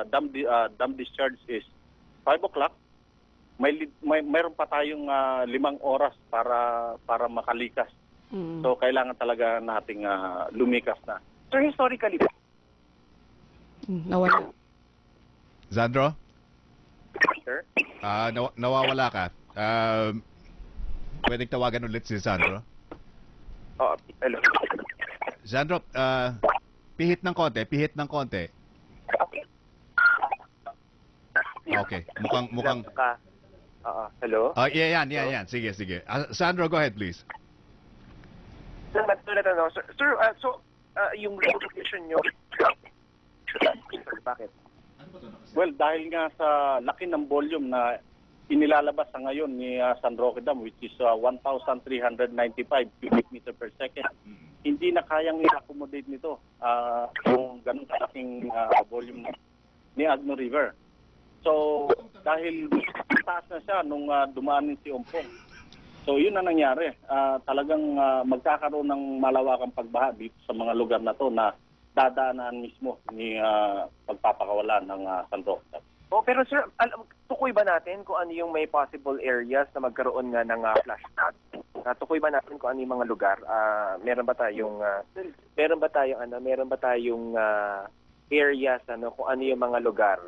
dam discharge is 5 o'clock, mayroon pa tayong 5 oras para makalikas. So kailangan talaga nating lumikas na. Sir, historically, nawala. Sandro? Sir? Nawawala ka. Pwedeng tawagan ulit si Sandro? Hello. Sandro, pihit ng konti. Okay. Mukhang hello? Yan. Sige. Sandro, go ahead, please. Sir, yung relocation nyo, bakit? Well, dahil nga sa laki ng volume na inilalabas sa ngayon ni San Roque Dam, which is 1,395 cubic meter per second, hindi na kayang i-accommodate nito yung ganun kalaking volume ni Agno River. So, dahil taas na siya nung dumaan si Ompong. So, yun na nangyari. Talagang magkakaroon ng malawakang pagbaha dito sa mga lugar na to na dadaanan mismo ni pagpapakawala ng San Roque. Pero sir, tukoy ba natin kung ano yung may possible areas na magkaroon nga ng flash flood? Tukoy ba natin kung ano yung mga lugar? Meron ba tayong areas kung ano yung mga lugar?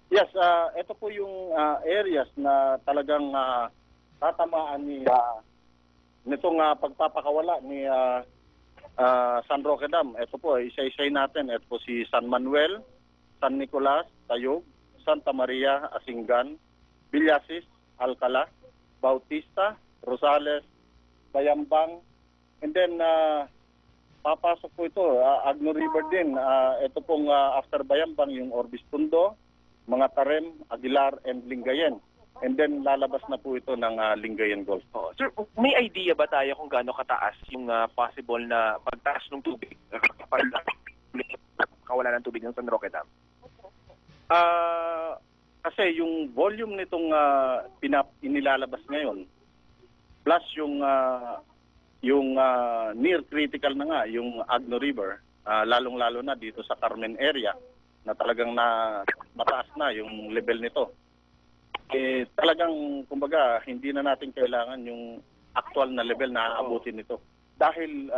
Yes, ito po yung areas na talagang tatamaan nitong pagpapakawala ni San Roque Dam. Ito po, isa-isay natin. Ito po si San Manuel, San Nicolas, Tayug, Santa Maria, Asingan, Villasis, Alcala, Bautista, Rosales, Bayambang, and then papasok po ito, Agno River din. Ito pong after Bayambang, yung Orbis Pundo, mga Tarem, Aguilar, and Lingayen. And then lalabas na po ito ng Lingayen Gulf. Sir, may idea ba tayo kung gaano kataas yung possible na pagtaas ng tubig? Kawala ng tubig ng San Roque Dam? Kasi yung volume nitong inilalabas ngayon, plus yung near critical na nga, yung Agno River, lalong-lalo na dito sa Carmen area, na talagang mataas na yung level nito. Talagang, kumbaga, hindi na natin kailangan yung actual na level na aabutin nito. Dahil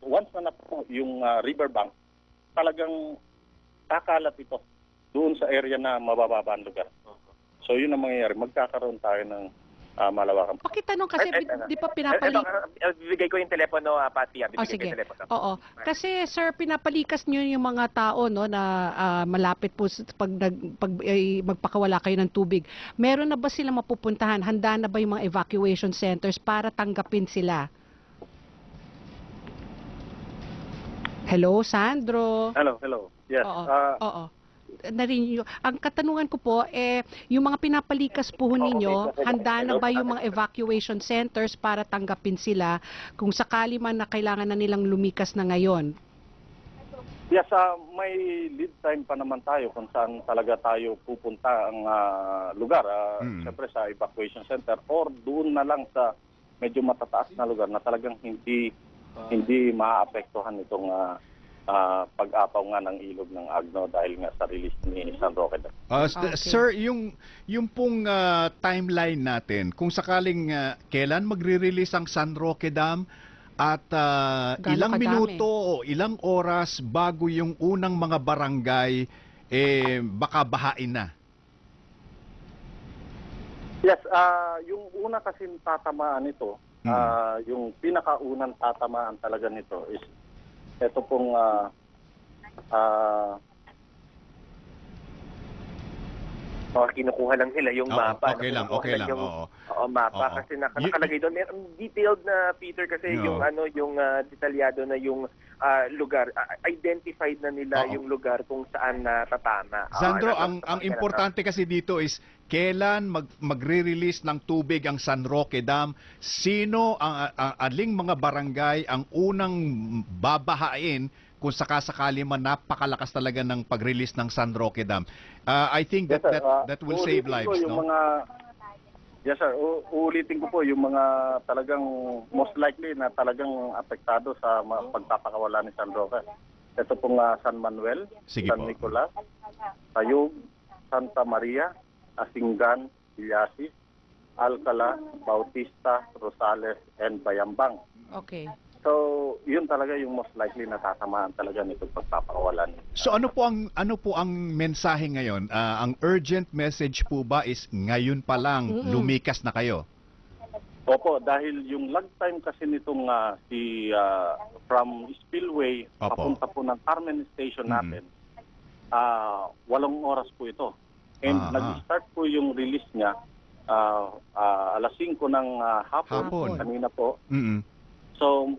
once na po yung riverbank, talagang kakalat ito doon sa area na mabababa ang lugar. So yun ang mangyayari. Magkakaroon tayo ng malawakan. Pakitanong kasi, di pa pinapalikas? Bibigay ko yung telepono, Pati. Sige. Oo. Kasi, sir, pinapalikas nyo yung mga tao na malapit po pag magpakawala kayo ng tubig. Meron na ba sila mapupuntahan? Handa na ba yung mga evacuation centers para tanggapin sila? Hello, Sandro? Hello. Yes. Oo. Ang katanungan ko po, yung mga pinapalikas po ninyo, handa na ba yung mga evacuation centers para tanggapin sila kung sakali man na kailangan na nilang lumikas na ngayon? Yes, may lead time pa naman tayo kung saan talaga tayo pupunta ang lugar. Siyempre sa evacuation center or doon na lang sa medyo matataas na lugar na talagang hindi maaapektuhan itong pag-apaw nga ng ilog ng Agno dahil nga sa release ni San Roque. Okay. Sir, yung pong timeline natin, kung sakaling kailan magre-release ang San Roque Dam at ilang minuto o ilang oras bago yung unang mga barangay baka bahain na? Yes, yung una kasi tatamaan nito, yung pinakaunang tatamaan talaga nito is ito pong kinukuha lang nila yung mapa. Okay lang. Mapa kasi nakalagay doon. Meron detailed na, Peter, kasi yung detalyado na yung lugar. Identified na nila yung lugar kung saan tatama. Sandro, ang importante kasi dito is kailan magre-release ng tubig ang San Roque Dam, sino aling mga barangay ang unang babahain kung sakasakali man napakalakas talaga ng pag-release ng San Roque Dam. I think that will save lives, no? Yes sir, uulitin ko po yung mga talagang most likely na talagang apektado sa pagpapakawala ni San Roque. Ito pong San Manuel, San Nicolas, Tayug, Santa Maria, Asingan, Villasis, Alcala, Bautista, Rosales, and Bayambang. Okay. So, yun talaga yung most likely na tatamaan talaga nitong pagpapakawalan. So ano po ang mensahe ngayon? Ang urgent message po ba is ngayon pa lang lumikas na kayo? Opo, dahil yung lag time kasi nitong from Spillway papunta po ng Carmen Station natin, 8 oras po ito. And nag-start po yung release niya alas 5 ng hapon, kanina po. So,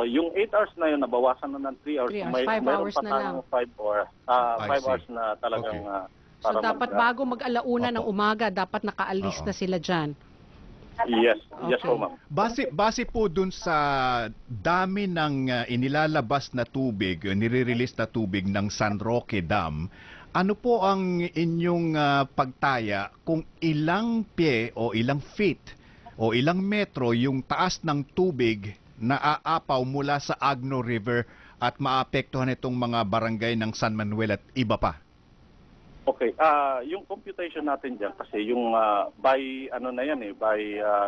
yung 8 hours na yun, nabawasan na ng 3 hours. 3 hours, 5 hours na lang. 5 hours. 5 hours na talagang... So, dapat bago mag-alauna ng umaga, dapat nakaalis na sila dyan. Yes, yes po ma'am. Base po dun sa dami ng inilalabas na tubig, nire-release na tubig ng San Roque Dam, ano po ang inyong pagtaya kung ilang pie o ilang feet o ilang metro yung taas ng tubig na aapaw mula sa Agno River at maapektuhan itong mga barangay ng San Manuel at iba pa? Okay, yung computation natin diyan kasi yung by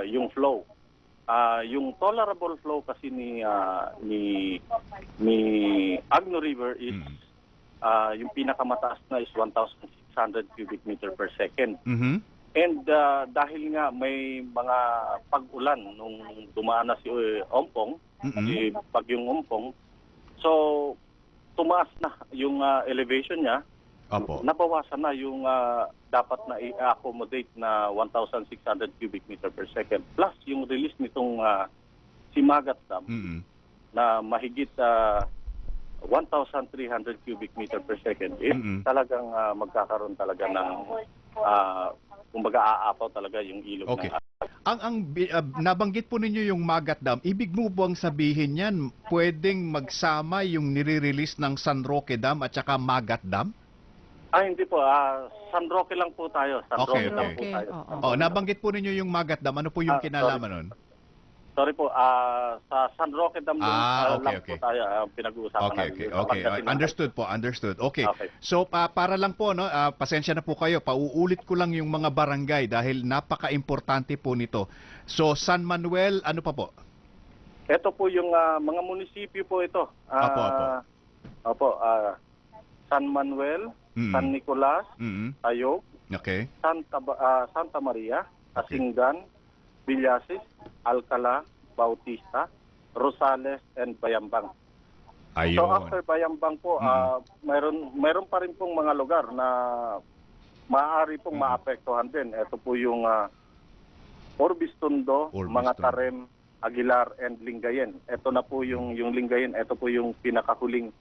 yung flow. Yung tolerable flow kasi ni Agno River is yung pinakamataas na is 1,600 cubic meter per second. And dahil nga may mga pag-ulan nung dumaan na si Ompong, si Bagyong Ompong, so tumaas na yung elevation niya. Nabawasan na yung dapat na i-accommodate na 1,600 cubic meter per second. Plus yung release nitong Simagat Dam na mahigit 1,300 cubic meter per second. Talagang magkakaroon talaga ng kumbaga aapaw talaga yung ilog ng Ang nabanggit po ninyo yung Magat Dam, ibig mo bang sabihin yan pwedeng magsama yung nire-release ng San Roque Dam at saka Magat Dam? Hindi po. San Roque lang po tayo. San Roque lang po tayo. Nabanggit po ninyo yung Magat Dam. Ano po yung kinalaman nun? Sorry po. Sa San Roque Dam lang po tayo pinag-uusapan natin. Okay. Understood po. Understood. Okay. So, para lang po, no, pasensya na po kayo. Pauulit ko lang yung mga barangay dahil napaka-importante po nito. So, San Manuel, ano pa po? Ito po yung mga munisipyo po ito. San Manuel, San Nicolas, Tayog, Santa Maria, Asingan, Villasis, Alcala, Bautista, Rosales, and Bayambang. So after Bayambang po, mayroon pa rin pong mga lugar na maaari pong maapektuhan din. Ito po yung Orbistondo, mga Tarem, Aguilar, and Lingayen. Ito na po yung Lingayen. Ito po yung pinakahuling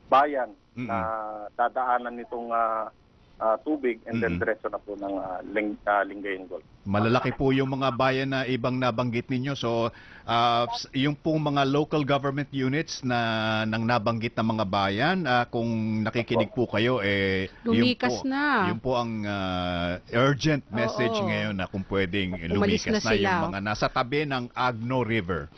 bayan na dadaanan nitong tubig and then diretso na po ng Lingayen Gulf. Malalaki po yung mga bayan na ibang nabanggit ninyo. So, yung pong mga local government units na nang nabanggit na mga bayan, kung nakikinig po kayo, lumikas yun po ang urgent message ngayon na kung pwedeng lumikas na yung mga nasa tabi ng Agno River.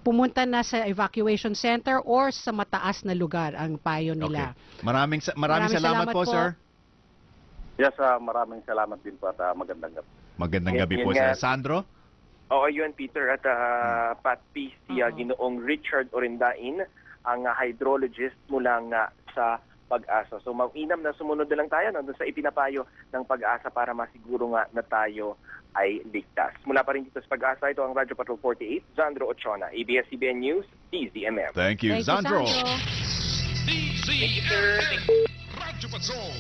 Pumunta na sa evacuation center or sa mataas na lugar ang payo nila. Maraming salamat po, sir. Yes, maraming salamat din po at magandang gabi. Magandang gabi po, Sir Sandro. Oo, yun, Peter. At Pat P. si Ginoong Richard Orendain, ang hydrologist mula nga sa Pag-asa. So, mainam na sumunod na lang tayo nandun sa ipinapayo ng Pag-asa para masiguro nga na tayo ay ligtas. Mula pa rin dito sa Pag-asa, ito ang Radyo Patrol 48, Zandro Ochona, ABS-CBN News, DZMM. Thank you, Zandro. DZMM, Radyo Patrol,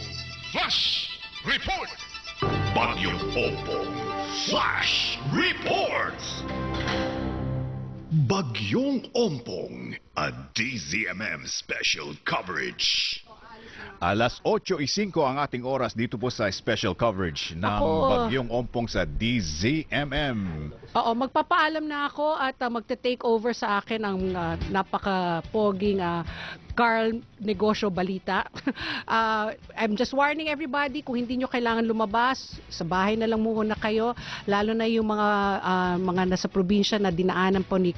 Flash Report! Bagyong Ompong Flash Reports! Bagyong Ompong, a DZMM special coverage. Alas 8:05 ang ating oras dito po sa special coverage ng Bagyong Ompong sa DZMM. Oo, magpapaalam na ako at magte-take over sa akin ang napaka-poging Carl Negosyo Balita. I'm just warning everybody, kung hindi nyo kailangan lumabas, sa bahay na lang muna kayo, lalo na yung mga nasa probinsya na dinaanan po ni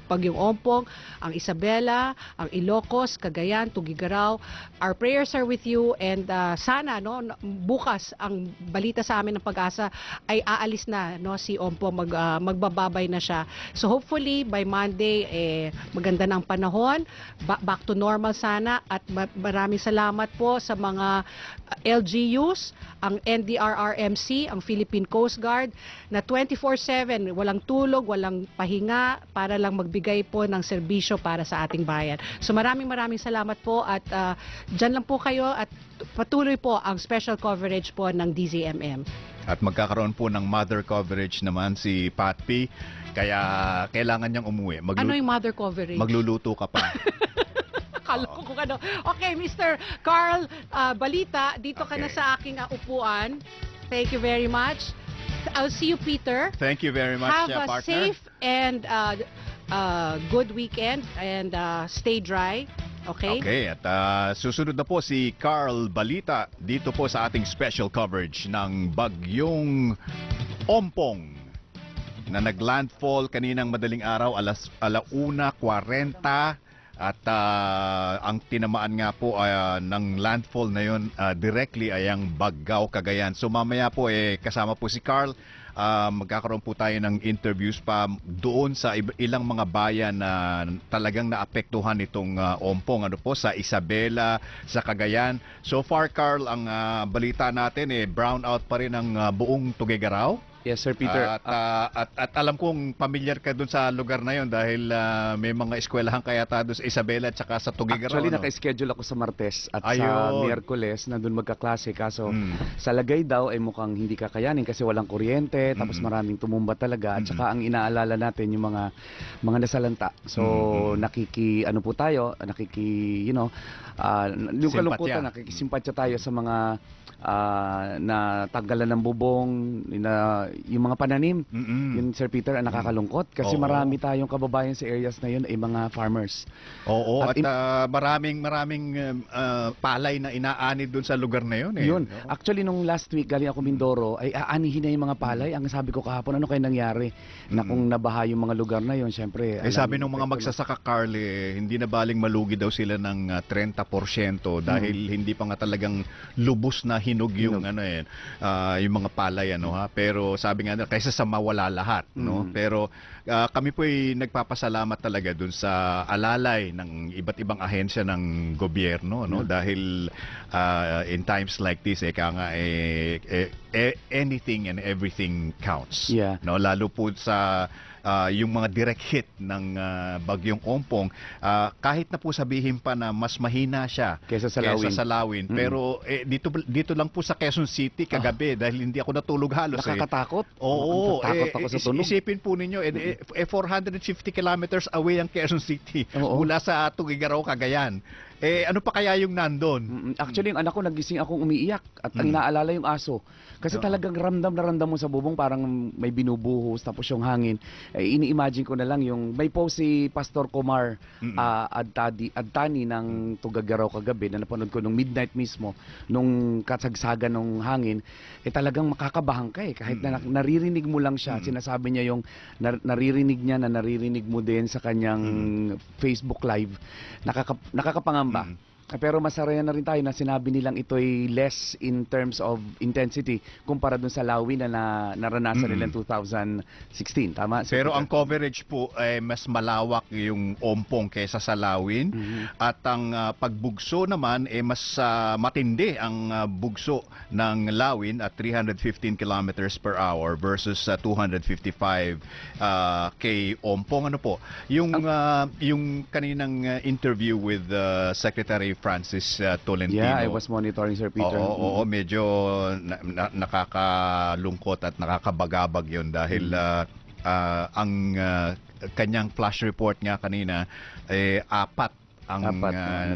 Bagyong Ompong, ang Isabela, ang Ilocos, Cagayan, Tugigaraw. Our prayers are with you, and sana bukas ang balita sa amin ng Pag-asa ay aalis na si Ompong, magbababay na siya. So hopefully by Monday maganda na ang panahon, back to normal sana, at maraming salamat po sa mga LGUs, ang NDRRMC, ang Philippine Coast Guard na 24/7 walang tulog, walang pahinga para lang magbigay po ng serbisyo para sa ating bayan. So maraming salamat po, at dyan lang po kayo at patuloy po ang special coverage po ng DZMM. At magkakaroon po ng mother coverage naman si Pat P. Kaya kailangan niyang umuwi. Ano yung mother coverage? Magluluto ka pa. Akala ko kung ano. Okay, Mr. Carl Balita, dito ka na sa aking upuan. Thank you very much. I'll see you, Peter. Thank you very much, Have a partner. safe and good weekend, and stay dry. Okay? Okay, at susunod na po si Carl Balita dito po sa ating special coverage ng Bagyong Ompong na naglandfall kaninang madaling araw, 1:40, at ang tinamaan nga po ng landfall na yun directly ay ang Bagao, Cagayan. So mamaya po kasama po si Carl. Magkakaroon po tayo ng interviews pa doon sa ilang mga bayan na talagang naapektuhan itong Ompong. Ano po, sa Isabela, sa Cagayan. So far, Carl, ang balita natin brown out pa rin ang buong Tuguegarao. Yes, Sir Peter. At alam kong pamilyar ka doon sa lugar na yon dahil may mga eskwelahan kaya doon sa Isabela at saka sa Tuguegarao. Actually, naka-schedule ako sa Martes at sa Miyerkules na doon magkaklase. Kaso sa Lagay daw ay mukhang hindi kakayanin kasi walang kuryente, tapos maraming tumumba talaga. At saka ang inaalala natin yung mga nasalanta. So yung kalungkutan, nakikisimpatya tayo sa mga na tanggalan ng bubong, yung mga pananim. Yun, Sir Peter, ang nakakalungkot kasi marami tayong kababayan sa areas na yun ay mga farmers. Oo, at maraming palay na inaanid dun sa lugar na yun. Yun. Actually, nung last week, galing ako Mindoro, ay aanihin na yung mga palay. Ang sabi ko kahapon, ano kayo nangyari? Na kung nabaha yung mga lugar na yun, syempre. Sabi nung mga magsasaka, Carl, hindi na baling malugi daw sila ng 30% dahil hindi pa nga talagang lubos na hinog yung yung mga palay, pero sabi nga kaysa sa mawala lahat, pero kami po ay nagpapasalamat talaga dun sa alalay ng iba't ibang ahensya ng gobyerno, dahil in times like this anything and everything counts. Lalo po sa yung mga direct hit ng Bagyong Ompong, kahit na po sabihin pa na mas mahina siya kaysa sa Lawin, pero dito lang po sa Quezon City kagabi, dahil hindi ako natulog halos. Nakakatakot? Oo. Takot ako sa tunog. Isipin po ninyo, 450 kilometers away ang Quezon City mula sa Tuguegarao, Cagayan. Ano pa kaya yung nandun? Actually, yung anak ko, nagising akong umiiyak at ang inaalala yung aso. Kasi talagang ramdam na ramdam mo sa bubong, parang may binubuhos, tapos yung hangin. Ini-imagine ko na lang yung, may post si Pastor Comar Adtani ng Tuguegarao kagabi, na napanood ko nung midnight mismo, nung kasagsagan ng hangin, talagang makakabahan ka kahit na naririnig mo lang siya. Sinasabi niya yung naririnig niya na naririnig mo din sa kanyang Facebook Live. Nakakapangamba. Pero masaraya na rin tayo na sinabi nilang ito'y less in terms of intensity kumpara dun sa Lawin na naranasan nilang 2016. Tama? Pero ang coverage po ay mas malawak yung Ompong kaysa sa Lawin. At ang pagbugso naman mas matindi ang bugso ng Lawin at 315 kilometers per hour versus 255 kay Ompong. Ano po? Yung kaninang interview with Secretary Francis Tolentino. Yeah, I was monitoring, Sir Peter. Oo, medyo nakakalungkot at nakakabagabag yun dahil ang kanyang flash report nga kanina, 4 ang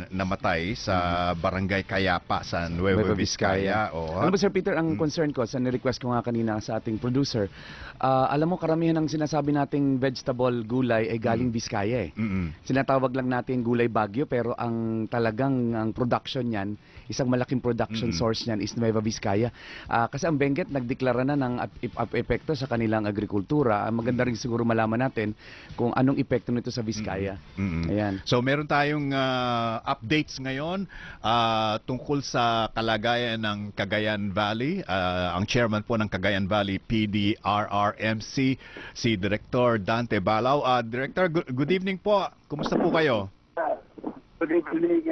namatay sa Barangay Kayapa sa Nueva Vizcaya. Alam mo, Sir Peter, ang concern ko, sa ni-request ko nga kanina sa ating producer, alam mo, karamihan ng sinasabi nating vegetable gulay ay galing Vizcaya eh. Sinatawag lang natin gulay Baguio, pero ang talagang ang production niyan, isang malaking production source niyan is Nueva Vizcaya. Kasi ang Benguet nagdeklara na ng epekto sa kanilang agrikultura. Maganda rin siguro malaman natin kung anong epekto nito sa Vizcaya. Ayan. So meron tayong updates ngayon tungkol sa kalagayan ng Cagayan Valley. Ang chairman po ng Cagayan Valley PDRRMC, si Director Dante Balao. Director, good evening po. Kumusta po kayo? Good evening,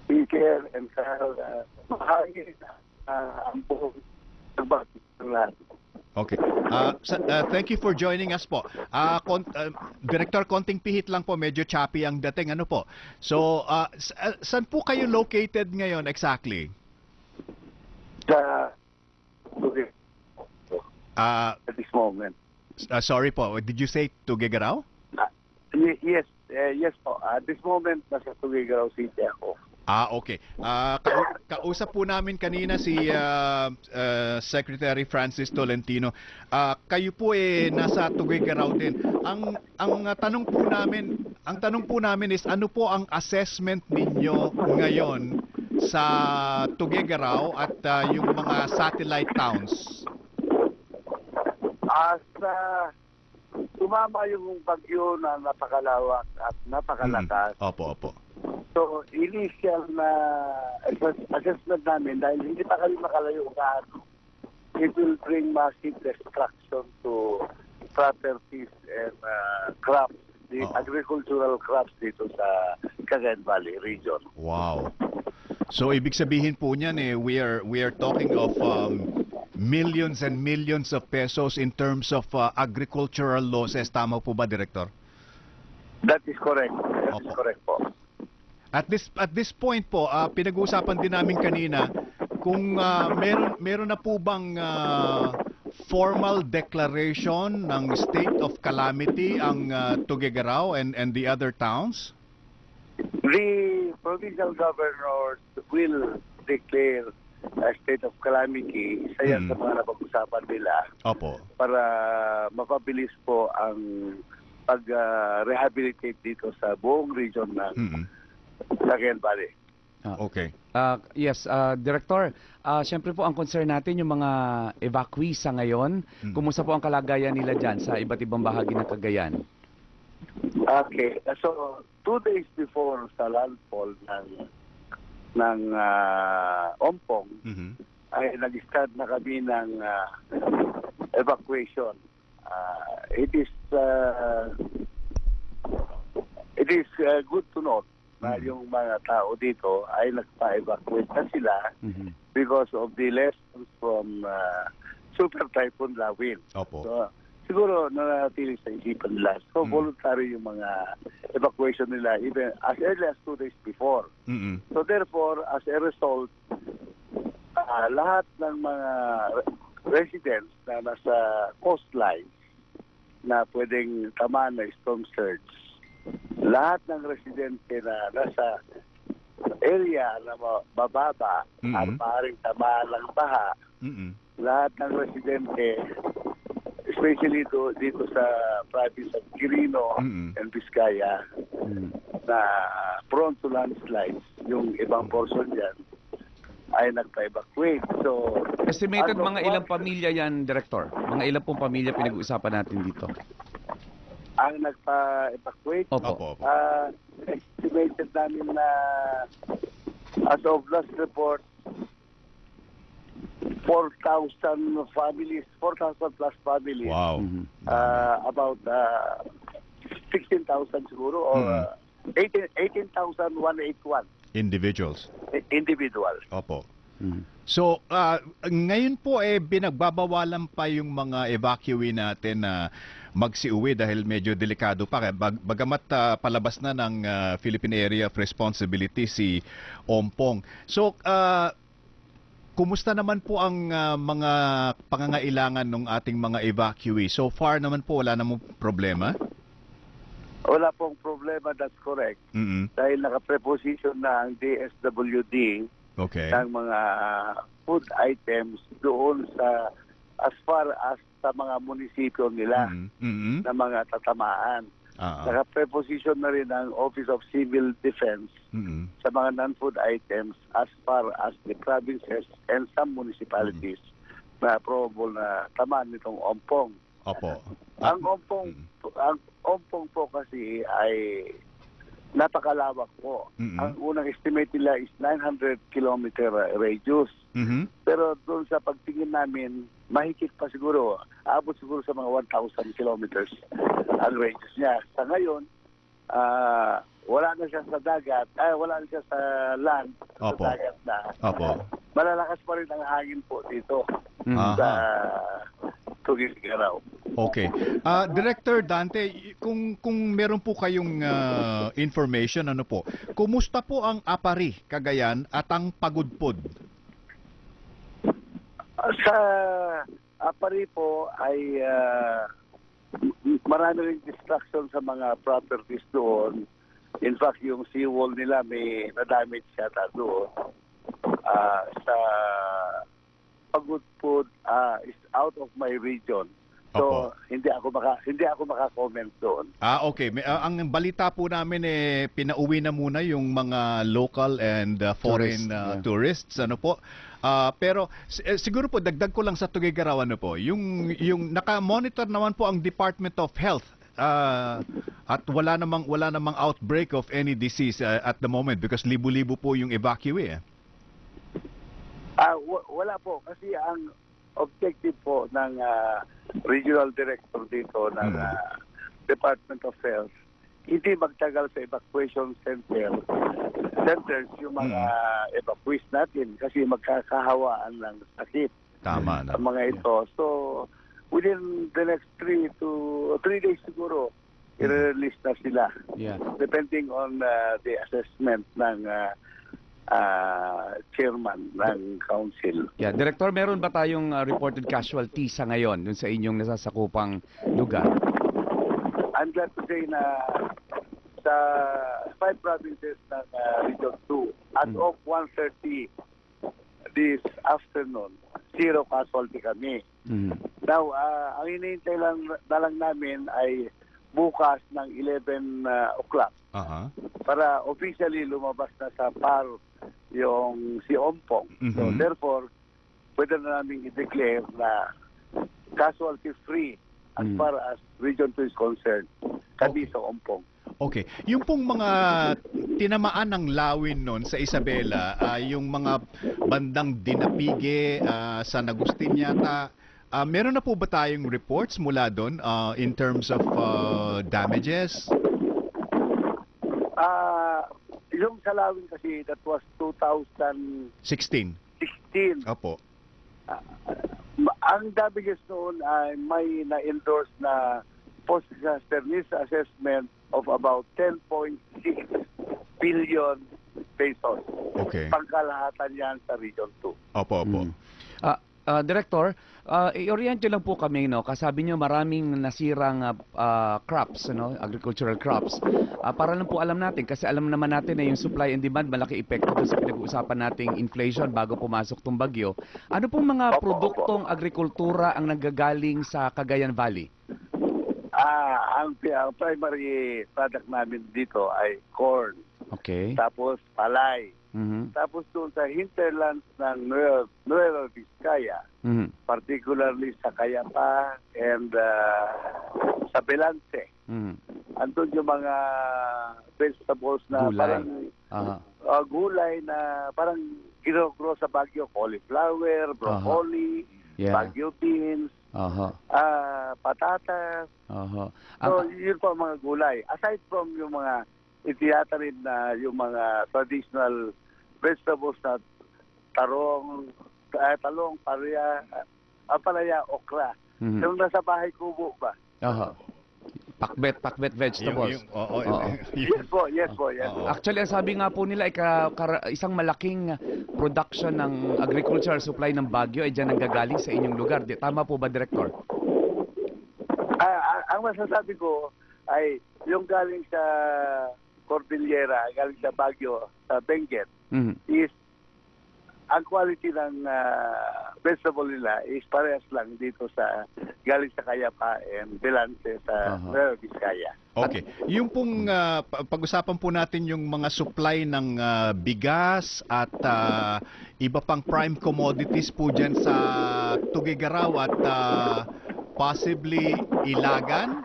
Speaker and Carl. Mahangin ang buong lahat. Okay. Thank you for joining us po. Director, konting pihit lang po. Medyo choppy ang dating. Ano po? So, saan po kayo located ngayon exactly? At this moment. Sorry po. Did you say Tuguegarao? Yes po. At this moment, nasa Tuguegarao City ako. Okay. Kausap po namin kanina si Secretary Francis Tolentino. Kayo po nasa Tuguegarao din. Ang tanong po namin is, ano po ang assessment ninyo ngayon sa Tuguegarao at yung mga satellite towns? Tumama yung bagyo na napakalawak at napakalakas. Opo. So, initial na assessment namin, dahil hindi pa kami makalayo gaano, it will bring massive destruction to properties and crops, the agricultural crops dito sa Cagayan Valley region. Wow. So, ibig sabihin po niyan, we are talking of millions and millions of pesos in terms of agricultural losses. Tama po ba, Director? That is correct. That is correct po. At this point po, pinag-uusapan din namin kanina kung meron na po bang formal declaration ng state of calamity ang Tuguegarao and the other towns? The provincial governors will declare a state of calamity. Isa yan sa mga napag-usapan nila. Opo. Para mapabilis po ang pag-rehabilitate dito sa buong region ng Cagayan Valley. Okay. Yes, Director, siyempre po ang concern natin yung mga evacuees sa ngayon. Kumusta po ang kalagayan nila dyan sa iba't ibang bahagi ng Cagayan? Okay. So, 2 days before sa landfall ng Ompong, ay nag-start na kami ng evacuation. It is good to note na yung mga tao dito ay nagpa-evacuate na sila because of the lessons from Super Typhoon Lawin. Opo. So, siguro nanatili sa isipan nila. So, voluntary yung mga evacuation nila even as early as 2 days before. So, therefore, as a result, lahat ng mga residents na nasa coastline na pwedeng tamaan na storm surge, lahat ng residente na nasa area na mababa at maaaring tamaan ng baha, lahat ng residente, especially dito sa province of Quirino and Vizcaya, na prone to landslides, yung ibang portion yan, ay nagpa-evacuate. So, estimated mga ilang pamilya yan, Director? Mga ilang pong pamilya pinag-uusapan natin dito? Ang nagpa-evacuate? Opo. Estimated namin na as of last report, 4,000 families, 4,000 plus families. Wow. About 16,000 siguro or 18,181. Individuals. Individual. Opo. So, ngayon po binagbabawalan pa yung mga evacuee natin na magsiuwi dahil medyo delikado pa. Bagamat palabas na ng Philippine Area of Responsibility si Ompong. So, kumusta naman po ang mga pangangailangan ng ating mga evacuee? So far naman po, wala namang problema? Wala pong problema, that's correct. Dahil naka-preposition na ang DSWD ng mga food items doon sa as far as sa mga munisipyo nila na mga tatamaan. Naka-preposition na rin ang Office of Civil Defense sa mga non-food items as far as the provinces and some municipalities na probable na tamaan nitong ompong. Opo. Ang ompong po kasi ay napakalawak po. Ang unang estimate nila is 900 kilometer radius. Pero doon sa pagtingin namin, mahigit pa siguro, abot siguro sa mga 1,000 kilometers ang radius niya. Sa ngayon, wala na siya sa dagat, wala na siya sa land, sa dagat na. Malalakas pa rin ang hangin po dito sa Tugigaraw. Okay. Director Dante, kung meron po kayong information, ano po, kumusta po ang Apari, Cagayan at ang Pagudpod? Sa Apari po ay marami ring destruction sa mga properties doon. In fact, yung seawall nila may na-damage yata doon. Sa Pagudpod is out of my region. So, hindi ako maka-comment doon. Okay. Ang balita po namin pinauwi na muna yung mga local and foreign tourists, ano po. Pero siguro po dagdag ko lang sa Tugigaraw, ano po, yung naka-monitor naman po ang Department of Health at wala namang outbreak of any disease at the moment because libo-libo po yung evacuee. Wala po kasi ang objective po ng regional director dito ng Department of Health, hindi magtagal sa evacuation centers yung mga evacuees natin kasi magkakahawaan ng sakit. Tama na. Ang mga ito. So, within the next 3 days siguro, i-release na sila. Depending on the assessment ng chairman ng council. Director, meron ba tayong reported casualty sa ngayon dun sa inyong nasasakupang lugar? I'm glad to say na sa 5 provinces ng Region 2, as of 1:30 this afternoon, 0 casualty kami. Now, ang hinihintay lang namin ay bukas ng 11 o'clock para officially lumabas na sa PAR yung si Ompong. So therefore, pwede na namin i-declare na casualty-free as far as Region 2 is concerned. Kami sa Ompong. Okay. Yung pong mga tinamaan ng lawin noon sa Isabela, yung mga bandang Dinapige, San Agustin yata, meron na po ba tayong reports mula doon in terms of damages? Yung sa lawin kasi, that was 2016. Opo. Ang damages noon ay may na-endorse na post-disaster risk assessment of about 10.6 billion pesos. Okay. Pangkalahatan yan sa Region 2. Opo. Director, i-orient nyo lang po kami, no? Kasabi nyo maraming nasirang crops, no? Agricultural crops. Para lang po alam natin, kasi alam naman natin na yung supply and demand malaki epekto sa pinag-uusapan nating inflation bago pumasok tong bagyo. Ano pong mga produktong agrikultura ang nanggagaling sa Cagayan Valley? Ang primary product namin dito ay corn. Okay. Tapos palay. Tapos doon sa hinterlands ng Nueva Vizcaya, particularly sa Cayapa and sa Belance, andun yung mga vegetables na gulay. Gulay na parang ginogro sa Baguio, cauliflower, broccoli, Baguio beans, patatas. So yun po mga gulay. Aside from yung mga itiyatarin na yung mga traditional vegetables na talong, palaya, okra. Yung nasa bahay kubo ba? Pakbet vegetables. Yes po. Actually, ang sabi nga po nila, isang malaking production ng agricultural supply ng Baguio ay dyan nanggagaling sa inyong lugar. Tama po ba, Director? Ang masasabi ko ay yung galing sa Cordillera, galing sa Baguio, sa Benguet, is ang quality ng vegetable nila is parehas lang dito sa galing sa Cayapa and Belance sa Nueva Vizcaya. Okay. Yung pong pag-usapan po natin yung mga supply ng bigas at iba pang prime commodities po dyan sa Tuguegarao at possibly Ilagan.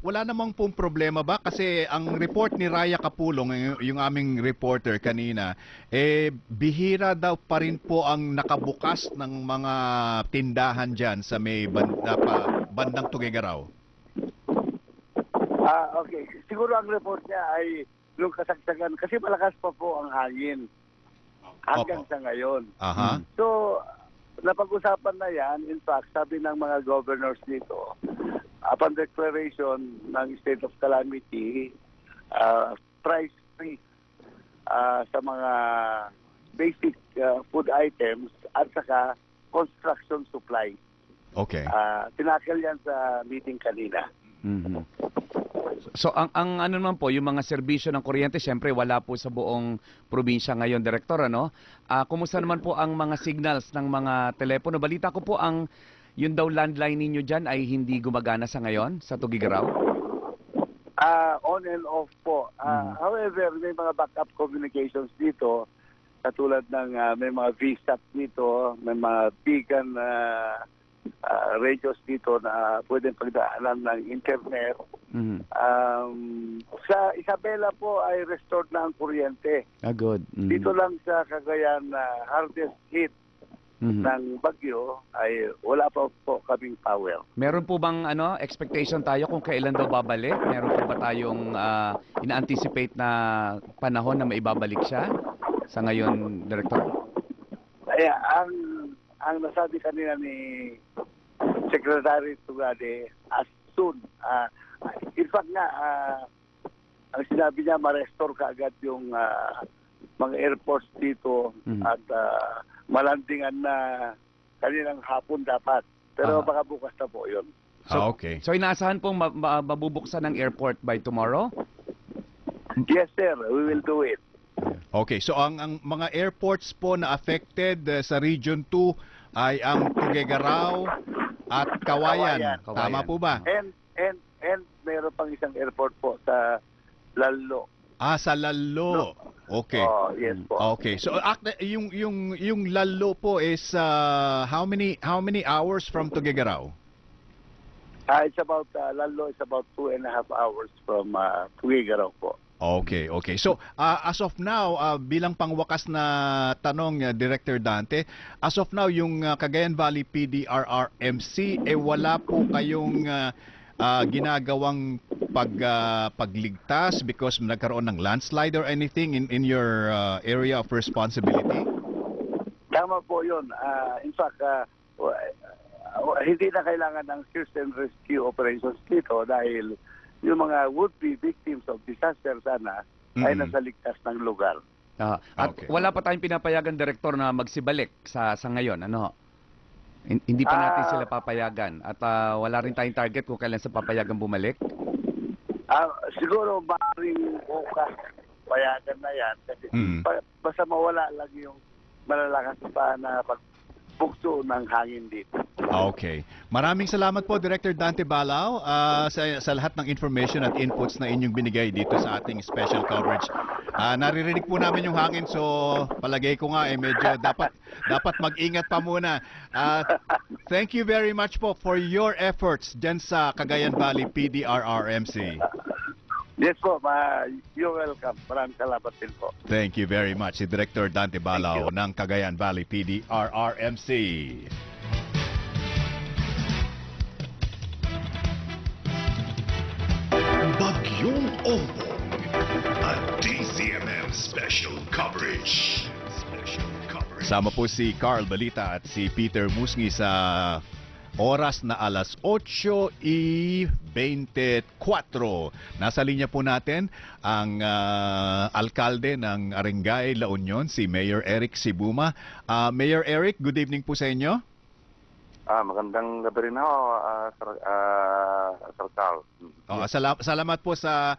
Wala namang pong problema ba kasi ang report ni Raya Kapulong, yung aming reporter kanina, bihira daw pa rin po ang nakabukas ng mga tindahan diyan sa may bandang Tuguegarao. Okay. Siguro ang report niya ay yung kasagsagan kasi malakas pa po ang hangin hanggang sa ngayon. So napag-usapan na yan. In fact, sabi ng mga governors dito, upon declaration ng state of calamity, price freeze sa mga basic food items at saka construction supply. Okay. Tinakil yan sa meeting kanina. So ang ano naman po, yung mga serbisyo ng kuryente, syempre wala po sa buong probinsya ngayon, Direktor, ano? Kumusta naman po ang mga signals ng mga telepono? Balita ko po yung daw landline ninyo dyan ay hindi gumagana sa ngayon, sa Tuguegarao? On and off po. However, may mga backup communications dito, katulad ng may mga VSAT dito, may mga bigan radios dito na pwedeng pagdaanan ng internet. Sa Isabela po ay restored na ang kuryente. Good. Dito lang sa Cagayan hardest hit ng bagyo ay wala pa po kaming power. Meron po bang expectation tayo kung kailan daw babalik? Meron po ba tayong ina-anticipate na panahon na maibabalik siya sa ngayon, Director? Ang nasabi kanina ni Secretary Tugade, as soon. In fact nga, ang sinabi niya, ma-restore kaagad yung mga airports dito at malandingan na kaninang hapon dapat. Pero baka bukas na po yun. Okay. So inaasahan pong mabubuksan ng airport by tomorrow? Yes, sir. We will do it. Okay, so ang mga airports po na affected sa Region 2 ay ang Tuguegarao at Kawayan. Tama po ba? And mayroon pang isang airport po sa Lalo. Sa Lalo. Okay. Yes po. Okay. So yung Lalo po is how many hours from Tuguegarao? It's about Lalo is about 2.5 hours from Tuguegarao po. Okay. So, as of now, bilang pangwakas na tanong, Director Dante, as of now, yung Cagayan Valley PDRRMC, wala po kayong ginagawang pagligtas because nagkaroon ng landslide or anything in your area of responsibility? Tama po yun. In fact, hindi na kailangan ng search and rescue operations dito dahil yung mga would-be victims of disaster sana ay nasa ligtas ng lugar. At wala pa tayong pinapayagan, Direktor, na magsibalik sa ngayon, ano? Hindi pa natin sila papayagan at wala rin tayong target kung kailan sa papayagan bumalik? Siguro maaaring bukas payagan na yan kasi basta mawala lang yung malalakas pa na pagbukso ng hangin dito. Okay. Maraming salamat po, Director Dante Balao, sa lahat ng information at inputs na inyong binigay dito sa ating special coverage. Naririnig po namin yung hangin, so palagay ko nga medyo dapat mag-ingat pa muna. Thank you very much po for your efforts dyan sa Cagayan Valley PDRRMC. Yes po, you're welcome. Maraming salamat din po. Thank you very much. Si Director Dante Balao ng Cagayan Valley PDRRMC. Bagyong Ombong at DZMM Special Coverage. Sama po si Carl Balita at si Peter Musngi sa Oras na alas 8:24. Nasa linya po natin ang alkalde ng Arengay, La Union, si Mayor Eric Sibuma. Mayor Eric, good evening po sa inyo. Magandang gabi rin ho, Sir Carl. Salamat po sa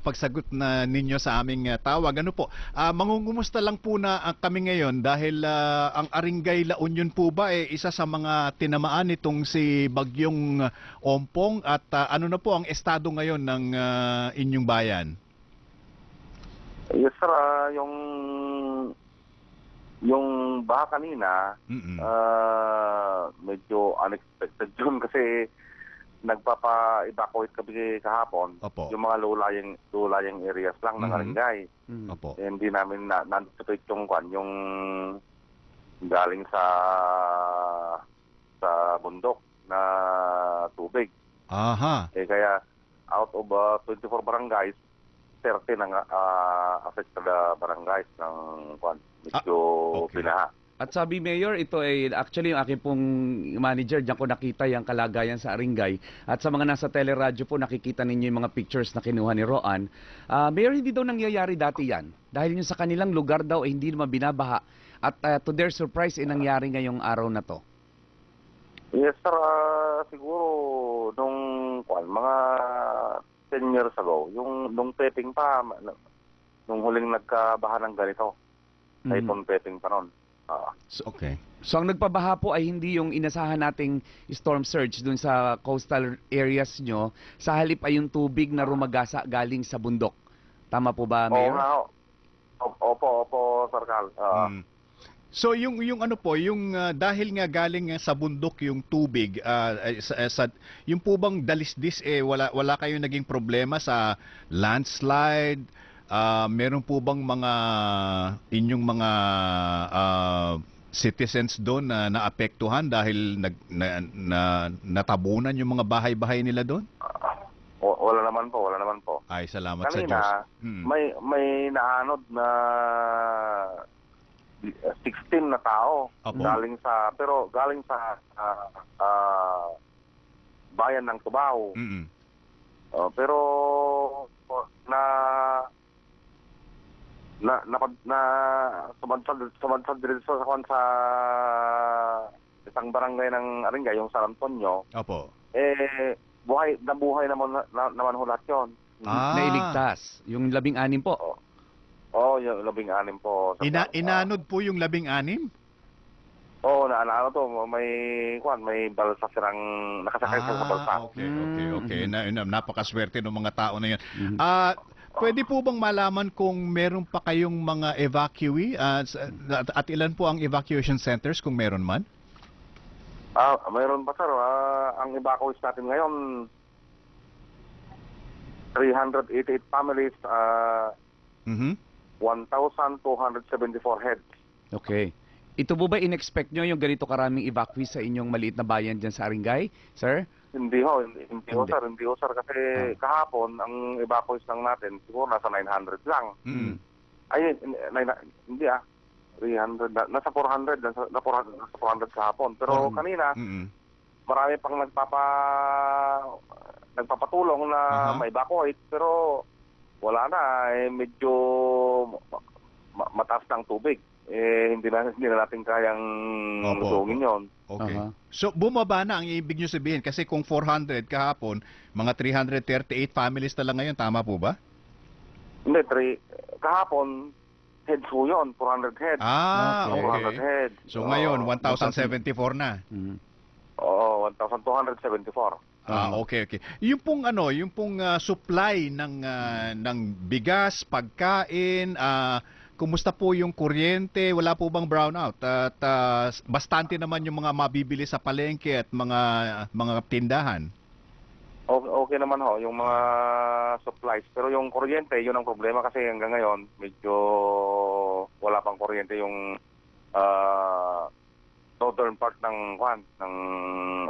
pagsagot na ninyo sa aming tawag. Ano po, mangungumusta lang po na kami ngayon dahil ang Arengay La Union po ba isa sa mga tinamaan nitong si Bagyong Ompong at ano na po ang estado ngayon ng inyong bayan? Yes sir, yung baha kanina, medyo unexpected yun kasi nagpapa-evacuate kami kahapon. Opo. Yung mga low-lying areas lang ng Arengay. Opo. Hindi namin na-anticipate yung galing sa bundok na tubig. Aha. Kaya out of 24 barangays, 30 ang affected barangays ng medyo pinaha. At sabi Mayor, ito ay actually yung aking pong manager, diyan ko nakita yung kalagayan sa Arengay. At sa mga nasa teleradyo po, nakikita ninyo yung mga pictures na kinuha ni Roan. Mayor, hindi daw nangyayari dati yan. Dahil yung sa kanilang lugar daw ay hindi naman binabaha. At to their surprise, nangyari ngayong araw na to. Yes sir, siguro nung mga 10 years ago, nung Peping pa, nung huling nagkabaha ng ganito, Typhoon Peping pa noon. Okay. So ang nagpabaha po ay hindi yung inasahan nating storm surge dun sa coastal areas nyo, sa halip ay yung tubig na rumagasa galing sa bundok. Tama po ba, Mayor? Opo, Sir Carl. So yung ano po, yung dahil nga galing sa bundok yung tubig, yung po bang dalisdis wala kayong naging problema sa landslide? Meron po bang mga inyong mga citizens doon na naapektuhan dahil natabunan yung mga bahay-bahay nila doon? Wala naman po. Ay, salamat kanina, sa Diyos. May naanod na 16 na tao galing sa bayan ng Cubao. Pero sumadsad dito sa isang barangay ng Arengay, yung San Antonio. Opo. Nabuhay naman ho lahat yun. Nailigtas. Yung 16 po. Yung 16 po. Inanod po yung 16? Oo, naano to, may balsa silang nakasakay sa balsa. Okay. Napakaswerte ng mga tao na yan. Pwede po bang malaman kung meron pa kayong mga evacuee at ilan po ang evacuation centers kung meron man? Mayroon pa sir. Ang evacuees natin ngayon 388 families, 1,274 heads. Okay. Ito po ba in-expect nyo yung ganito karaming evacuees sa inyong maliit na bayan dyan sa Arengay, sir? Hindi ho sir kasi kahapon ang evacuees lang natin siguro nasa 900 lang. Ay hindi 300 nasa 400 kahapon. Pero kanina marami pang nagpapatulong na ma-evacuate pero wala na, medyo mataas ng tubig. Hindi na natin kayang lusungin yon. Okay. So bumaba na ang ibig nyo sabihin kasi kung 400 kahapon, mga 338 families na lang ngayon, tama po ba? Hindi, kahapon heads po yun, 400 heads. Okay. 400 heads. So ngayon, 1,074 na. Oo, 1,274. Okay. Yung pong supply ng bigas, pagkain, kumusta po yung kuryente? Wala po bang brownout? At bastante naman yung mga mabibili sa palengke at mga tindahan. Okay naman ho, yung mga supplies. Pero yung kuryente, yun ang problema kasi hanggang ngayon, medyo wala pang kuryente yung northern part ng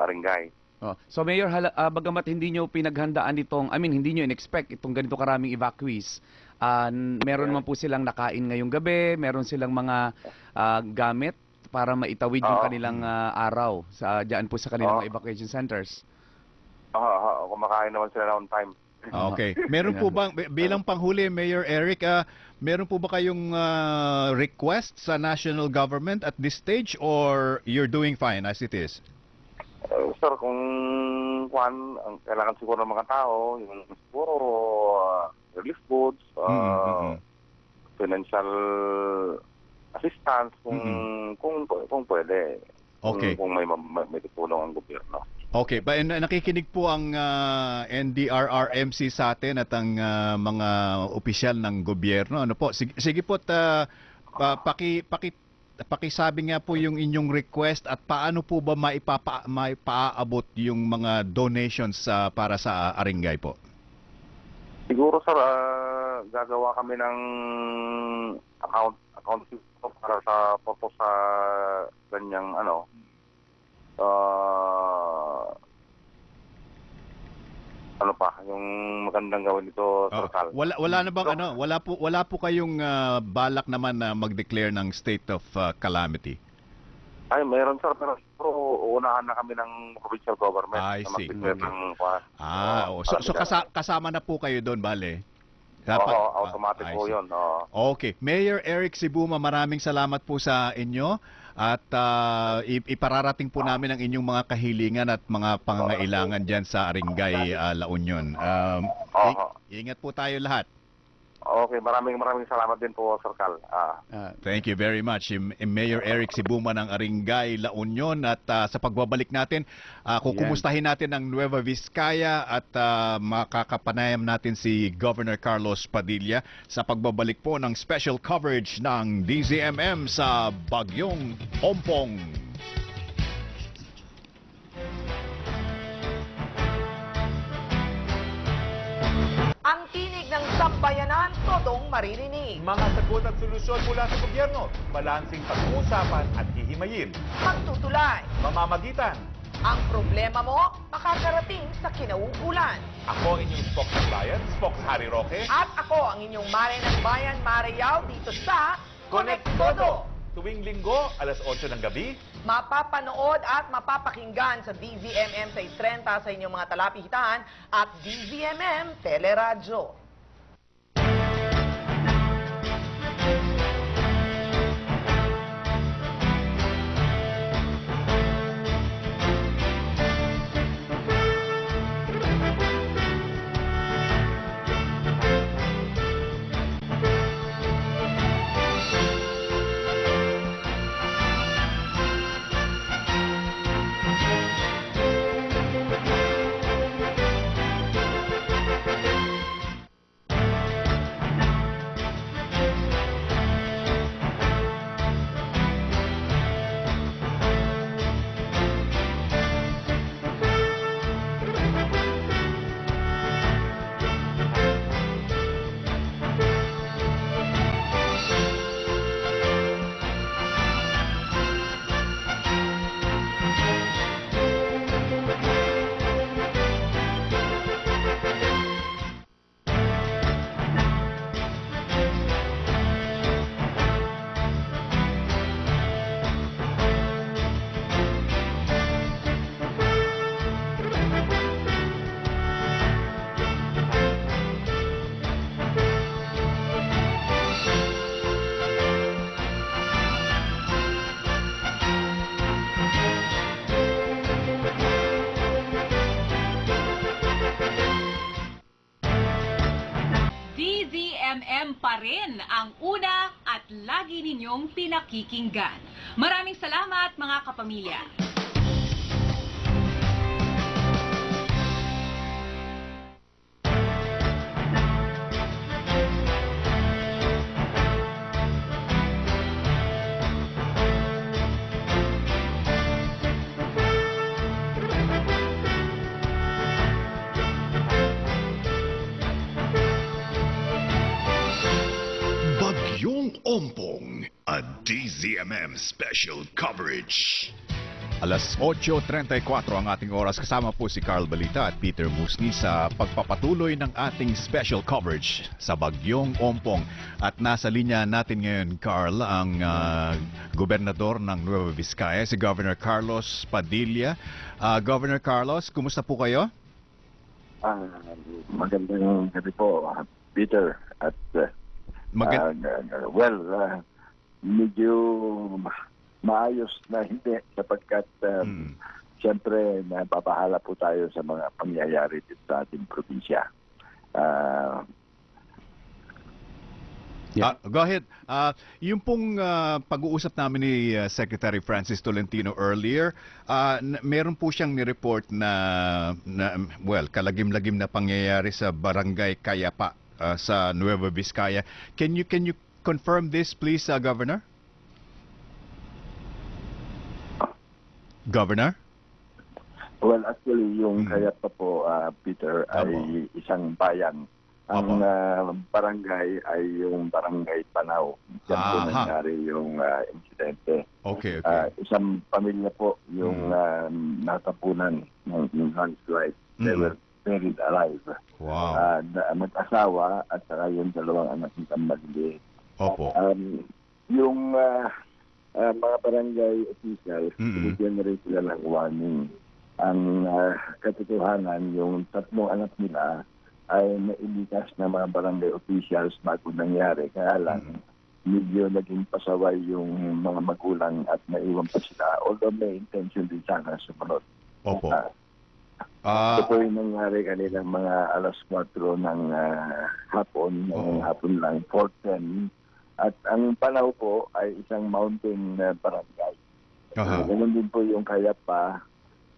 Arengay. So Mayor, bagamat hindi nyo pinaghandaan hindi nyo in-expect itong ganito karaming evacuees, meron naman po silang nakain ngayong gabi, meron silang mga gamit para maitawid yung kanilang araw diyan po sa kanilang mga evacuation centers. Kumakain naman sila on time. Okay. Meron po bang, bilang panghuli, Mayor Eric, meron po ba kayong request sa national government at this stage or you're doing fine as it is? Sir, kung ang kailangan siguro ng mga tao, yung siguro relief goods, financial assistance kung pwede. Okay. Kung may tulong ang gobyerno. Okay, nakikinig po ang NDRRMC sa atin at ang mga opisyal ng gobyerno. Ano po? Sige po, pakisabi nga po yung inyong request at paano po ba maipaabot yung mga donations para sa Arengay po? Siguro sir, gagawa kami ng account para sa purpose sa ganyang yung magandang gawin dito sa Rizal. Wala na bang wala po kayong balak naman na mag-declare ng state of calamity? Ay, meron sir, pero unahan na kami ng provincial government I na see. mag-declare ng So kasama na po kayo doon, bale? Automatic po yun. Okay. Mayor Eric Sibuma, maraming salamat po sa inyo at ipararating po namin ang inyong mga kahilingan at mga pangangailangan dyan sa Arengay, La Union. Ingat po tayo lahat. Okay, maraming salamat din po, Sir Cal. Thank you very much. Mayor Eric Sibuma ng Arengay, La Union. At sa pagbabalik natin, kukumustahin natin ang Nueva Vizcaya at makakapanayam natin si Governor Carlos Padilla sa pagbabalik po ng special coverage ng DZMM sa Bagyong Ompong. Ang tinig ng sambayanan, todong maririnig. Mga sagot at solusyon mula sa gobyerno, balansing pag-uusapan at hihimayin. Magtutulay. Mamamagitan. Ang problema mo, makakarating sa kinauukulan. Ako ang inyong Spokes ng Bayan, Spokes Harry Roque. At ako ang inyong Mare ng Bayan, Mare Yao, dito sa Connect Todo. Tuwing linggo, alas 8 ng gabi. Mapapanood at mapapakinggan sa DZMM 630 sa inyong mga talapihitan at DZMM Teleradyo. DZMM pa rin ang una at lagi ninyong pinakikinggan. Maraming salamat mga kapamilya. Bagyong Ompong, a DZMM special coverage. Alas 8:34 ang ating oras. Kasama po si Carl Balita at Peter Musni sa pagpapatuloy ng ating special coverage sa Bagyong Ompong. At nasa linya natin ngayon, Carl, ang gobernador ng Nueva Vizcaya, si Governor Carlos Padilla. Governor Carlos, kumusta po kayo? Magandang gabi po, Peter. At medyo maayos na hindi sapagkat siyempre napapahala po tayo sa mga pangyayari dito sa ating probinsya. Go ahead. Yung pong pag-uusap namin ni Secretary Francis Tolentino earlier, meron po siyang ni-report na kalagim-lagim na pangyayari sa Barangay Cayapa sa Nueva Vizcaya. Can you confirm this please, Governor? Governor? Well, actually, yung Cayapa po, Peter, ay isang bayan. Ang barangay ay yung Barangay Panao. Diyan po nangyari yung insidente. Okay. Isang pamilya po yung natapunan ng landslide. They were buried alive. Wow. Mag-asawa at saka yung dalawang anak ng maliliit. Opo. Yung mga barangay officials, binigyan na rin sila ng warning. Ang katotohanan, yung tatlong anak nila ay nailikas na mga barangay officials bago nangyari. Kaya lang, medyo naging pasaway yung mga magulang at naiwan pa sila. Although may intention din sana sumunod. Opo. Ito po yung nangyari kanilang mga alas 4 ng hapon, hapon lang, 4:10. At ang Panao po ay isang mountain barangay. Ganun din po yung Cayapa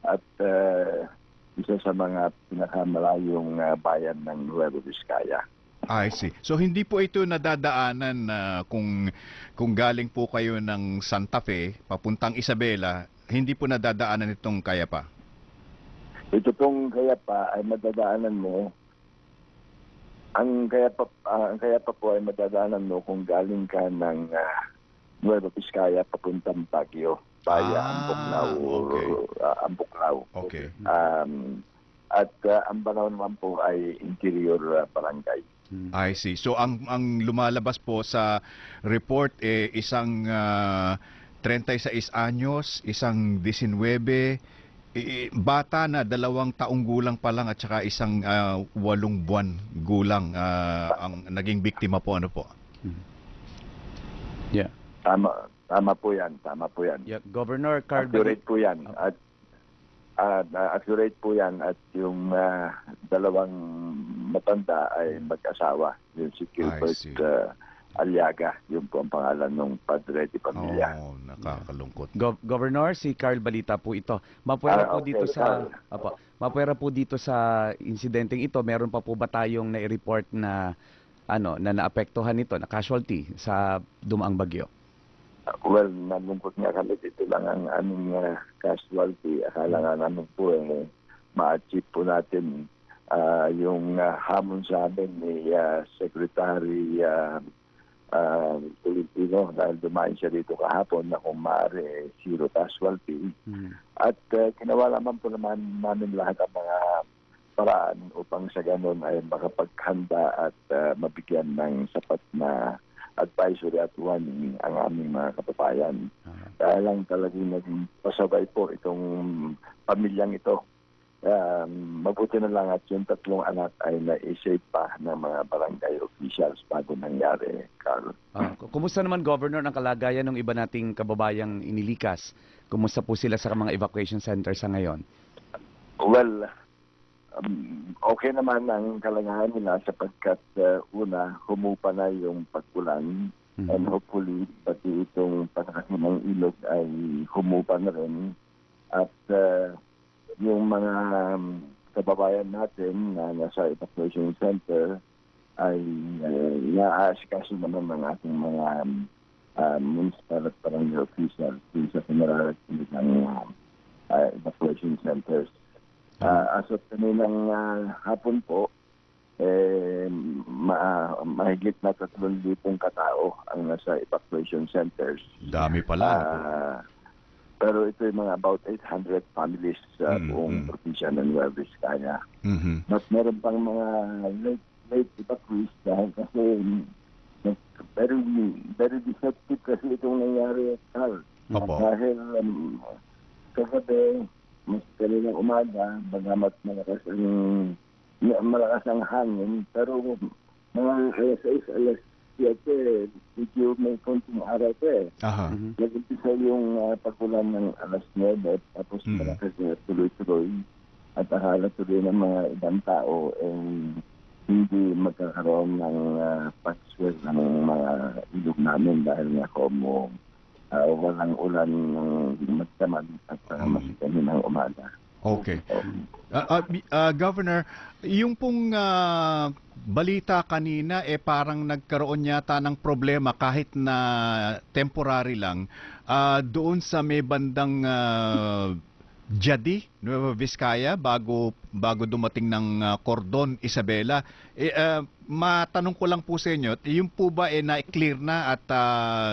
at isa sa mga pinakamalayong bayan ng Nueva Vizcaya. I see. So hindi po ito nadadaanan kung galing po kayo ng Santa Fe papuntang Isabela, hindi po nadadaanan itong Cayapa? Ito pong Cayapa ay madadaanan mo. Ang Cayapa po ay madadaanan mo kung galing ka ng Nueva Vizcaya papuntang Baguio via Ambuklao. Okay. At ang Banao naman po ay interior barangay. I see. So ang lumalabas po sa report isang 36 anyos, isang 19, bata na 2 taong gulang pa lang at saka isang 8 buwan gulang ang naging biktima po. Ano po? Yeah. Tama po yan. Yeah, Governor Carl Accurate po yan. At accurate po yan at yung 2 matanda ay mag-asawa. Yung si Gilbert Aliaga, yung po ang pangalan ng padre di pamilya. Oh, nakakalungkot. Governor, si Carl Balita po ito. Mapwera po dito sa insidenteng ito, meron pa po ba tayong na-report na na naapektuhan nito, na casualty sa dumaang bagyo? Well, nalungkot nga kami, dito lang ang aming casualty. Akala nga namin po ma-achieve po natin yung hamon sa amin ni Secretary Tolentino dahil dumain siya dito kahapon na kung maaari zero casualty. At ginawa naman po namin lahat ang mga paraan upang sa ganun ay makapaghanda at mabigyan ng sapat na advisory at warning ang aming mga kababayan. Kaya lang talagang naging pasabay po itong pamilyang ito. Mabuti na lang at yung 3 anak ay na-save pa ng mga barangay officials bago nangyari, Carl. Kumusta naman, Governor, ang kalagayan ng iba nating kababayang inilikas? Kumusta po sila sa mga evacuation centers sa ngayon? Well, okay naman ang kalagayan nila sapagkat una, humupa na yung pagkulan and hopefully pati itong pagkakasin ng ilog ay humupa na rin at yung mga kababayan natin na nasa evacuation center ay inaasikaso naman ng ating mga municipal at barangay officials sa pinararating ng evacuation centers. As of kaninang hapon po, mahigit na 3,000 katao ang nasa evacuation centers. Dami pala. Pero ito yung mga about 800 families sa buong probinsya ng Nueva Vizcaya. But meron pang mga late evacuees dahil kasi very deceptive kasi itong nangyari, Carl. Dahil kagabi, mas kaninang umaga, bagamat malakas ang hangin, pero mga alas 6, alas 7, medyo may konting araw ko eh. Nag-umpisa yung pagulan ng alas 9, tapos malakas na tuloy-tuloy. At akala tuloy ng mga ibang tao hindi magkakaroon ng pagswell ng mga ilog namin dahil nga como walang ulan ng magdamag at masikanin ng umaga. Okay. Governor, yung pong balita kanina parang nagkaroon yata ng problema kahit na temporary lang doon sa may bandang Jadi, Nueva Vizcaya bago dumating ng Cordon Isabela. Matanong ko lang po sa inyo, yung po ba na-clear na at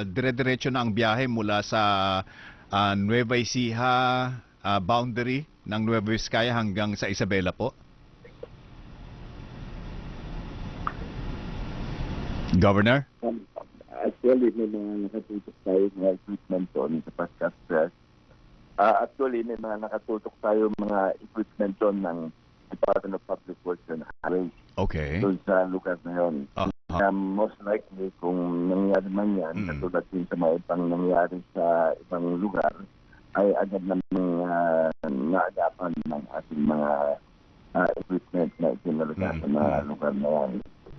dire-diretso na ang biyahe mula sa Nueva Ecija boundary ng Nueva Vizcaya hanggang sa Isabela po? Governor? Actually, may mga nakatutok tayo mga equipment doon sapagkat mga equipment doon ng Department of Public Works and Highways. Okay. Doon sa lugar na yun. Most likely, kung nangyari man yan, katulad din sa mga ibang nangyari sa ibang lugar, ay agad namang naagapan ng ating mga equipment na itinalaga sa mga lugar na yan.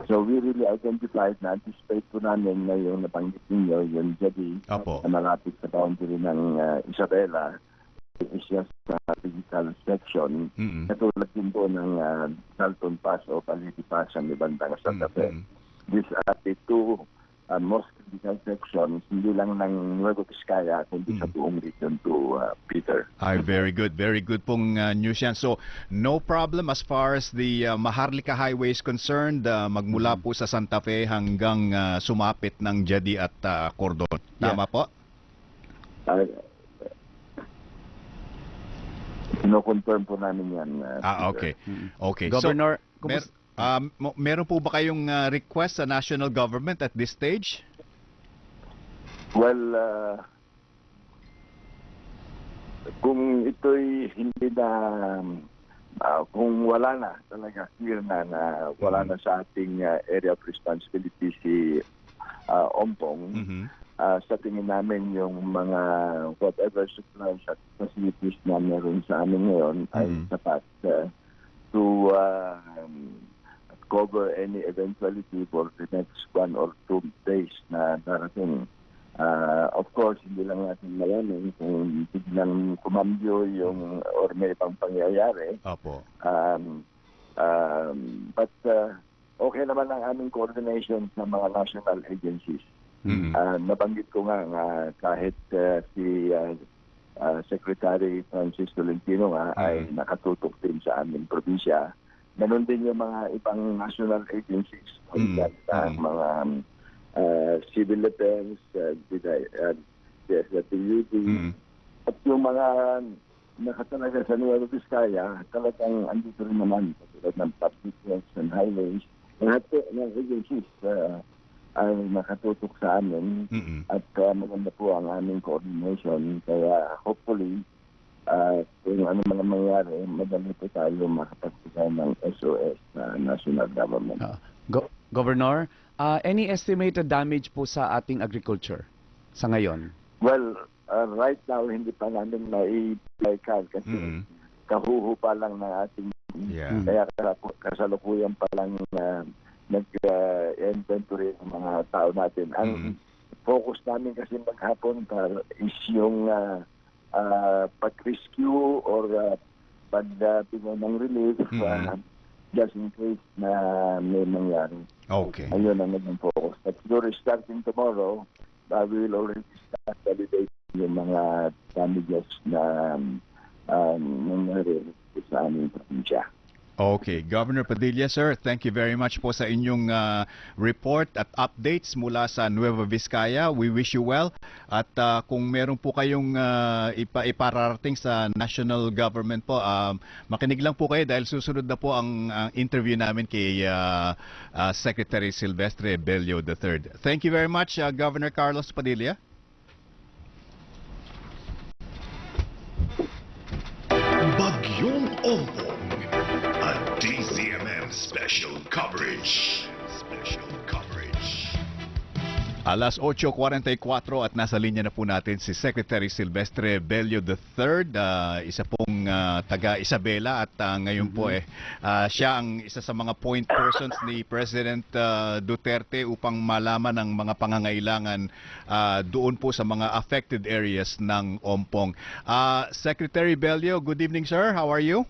So we really identified na anticipate po namin na yung nabanggit ninyo, yung Jadi, na malapit sa boundary ng Isabela, is just a physical section. Katulad din po ng Salton Pass o Paliti Pass ang ibandang Santa Fe. These are the two most critical sections, hindi lang ng Nueva Vizcaya, kundi sa buong region to Peter. Very good. Very good pong news yan. So, no problem as far as the Maharlika Highway is concerned, magmula po sa Santa Fe hanggang sumapit ng Jadi at Cordon. Tama po? Sino-confirm po namin yan. Okay. Okay. Governor, meron po ba kayong request sa national government at this stage? Well, kung ito'y hindi na, kung wala na talaga, clear na wala na sa ating area of responsibility si Ompong, sa tingin namin yung mga whatever supplies at facilities na meron sa amin ngayon ay sapat to cover any eventuality for the next 1 or 2 days na darating. Of course, hindi lang natin malaman kung biglang kumambyo yung or may pang pangyayari. But okay naman ang aming coordination sa mga national agencies. Nabanggit ko nga kahit si Secretary Francis Tolentino ay nakatutok din sa aming probinsya. Ganon din yung mga ibang national agencies, mga civil defense, DSWD, at yung mga nakatalaga sa Nueva Vizcaya, talagang andito rin naman, katulad ng Public Works and Highways, lahat ng agencies ay nakatutok sa amin at maganda po ang aming coordination. Kaya hopefully, kung ano man ang mangyari, madali po tayo makapagbigay ng SOS na national government. Governor, any estimated damage po sa ating agriculture sa ngayon? Well, right now, hindi pa namin na-i-play kasi kahuho pa lang ng ating kaya kasalukuyan pa lang nag-inventory ng mga tao natin. Ang focus namin kasi maghapon is yung pag-rescue or pag-bigay ng relief just in case na may mangyari. Okay. Ayun ang naging focus. But starting tomorrow, we will already start validating yung mga damages na nangyari sa aming probinsya. Okay, Governor Padilla, sir, thank you very much po sa inyong report at updates mula sa Nueva Vizcaya. We wish you well. At kung meron po kayong ipararating sa national government po, makinig lang po kayo dahil susunod na po ang interview namin kay Secretary Silvestre Bello III. Thank you very much, Governor Carlos Padilla. Bagyong Ompong. A DZMM special coverage. Alas 8:44 at nasa linya na po natin si Secretary Silvestre Bello III, isa pong taga Isabela at ngayon po siya ang isa sa mga point persons ni President Duterte upang malaman ang mga pangangailangan doon po sa mga affected areas ng Ompong. Secretary Bello, good evening sir. How are you?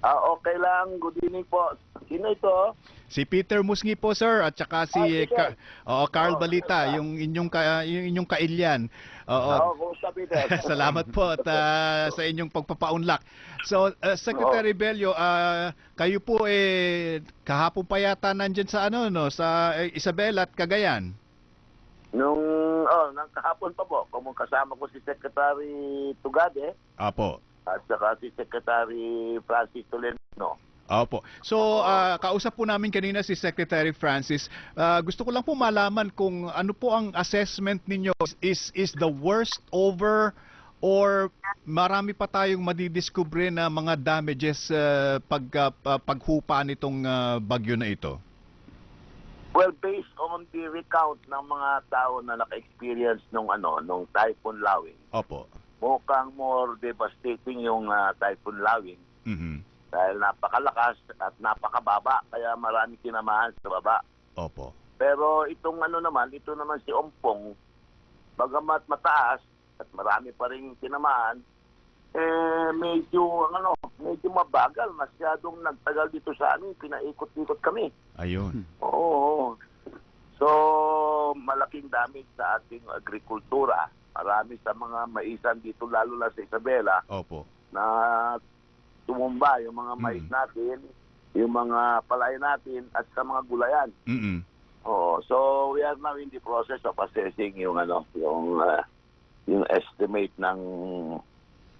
Okay lang. Good evening po. Sino ito? Si Peter Musngi po sir at saka si Carl Balita, yung inyong kailyan. Kumusta Peter? Salamat po at sa inyong pagpapaunlak. So Secretary Bello, kayo po kahapon pa yata nandiyan sa sa Isabela at Cagayan. Nung kahapon pa po, kasama ko si Secretary Tugade. Apo. At saka si Secretary Francis Tolentino. Opo. So, kausap po namin kanina si Secretary Francis. Gusto ko lang po malaman kung ano po ang assessment ninyo. Is the worst over or marami pa tayong madidiskubre na mga damages paghupa nitong bagyo na ito? Well, based on the recount ng mga tao na naka-experience nung Typhoon Lawing. Opo. Mukhang more devastating yung Typhoon Lawing. Dahil napakalakas at napakababa, kaya marami tinamaan sa baba. Opo. Pero ito naman si Ompong, bagamat mataas at marami pa rin tinamaan, medyo mabagal, masyadong nagtagal dito sa amin, pinaikot-ikot kami. Ayun. Oo. So, malaking damage sa ating agrikultura. Marami sa mga maisan dito, lalo na sa Isabela, Opo. na tumumba yung mga mais natin, yung mga palay natin, at sa mga gulayan. So we are now in the process of assessing yung estimate ng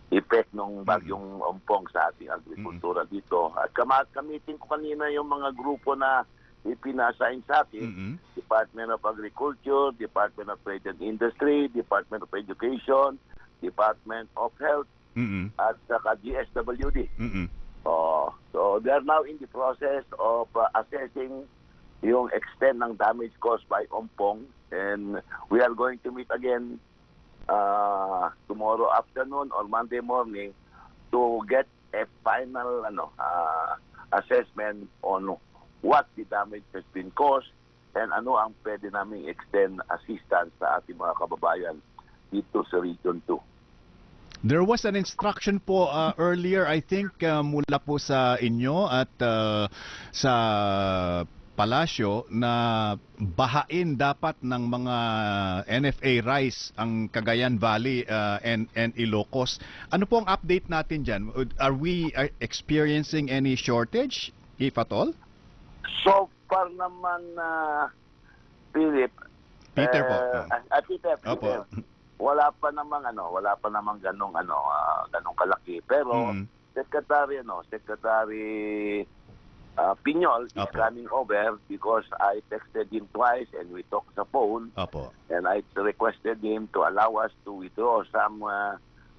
effect ng bagyong Ompong sa ating agrikultura dito. At kamitin ko kanina yung mga grupo na ipina-assign sa atin, Department of Agriculture, Department of Trade and Industry, Department of Education, Department of Health, at saka GSWD. So they are now in the process of assessing yung extent ng damage caused by Ompong, and we are going to meet again tomorrow afternoon or Monday morning to get a final assessment on what the damage has been caused and ano ang pwede namin extend assistance sa ating mga kababayan dito sa Region 2. There was an instruction po earlier, I think, mula po sa inyo at sa palasyo na bahain dapat ng mga NFA rice ang Cagayan Valley and Ilocos. Ano po ang update natin dyan? Are we experiencing any shortage, if at all? So far naman, Peter po. Peter. Wala pa namang ganong kalaki. Pero Secretary Piñol is coming over because I texted him twice and we talked sa phone. Opo. And I requested him to allow us to withdraw some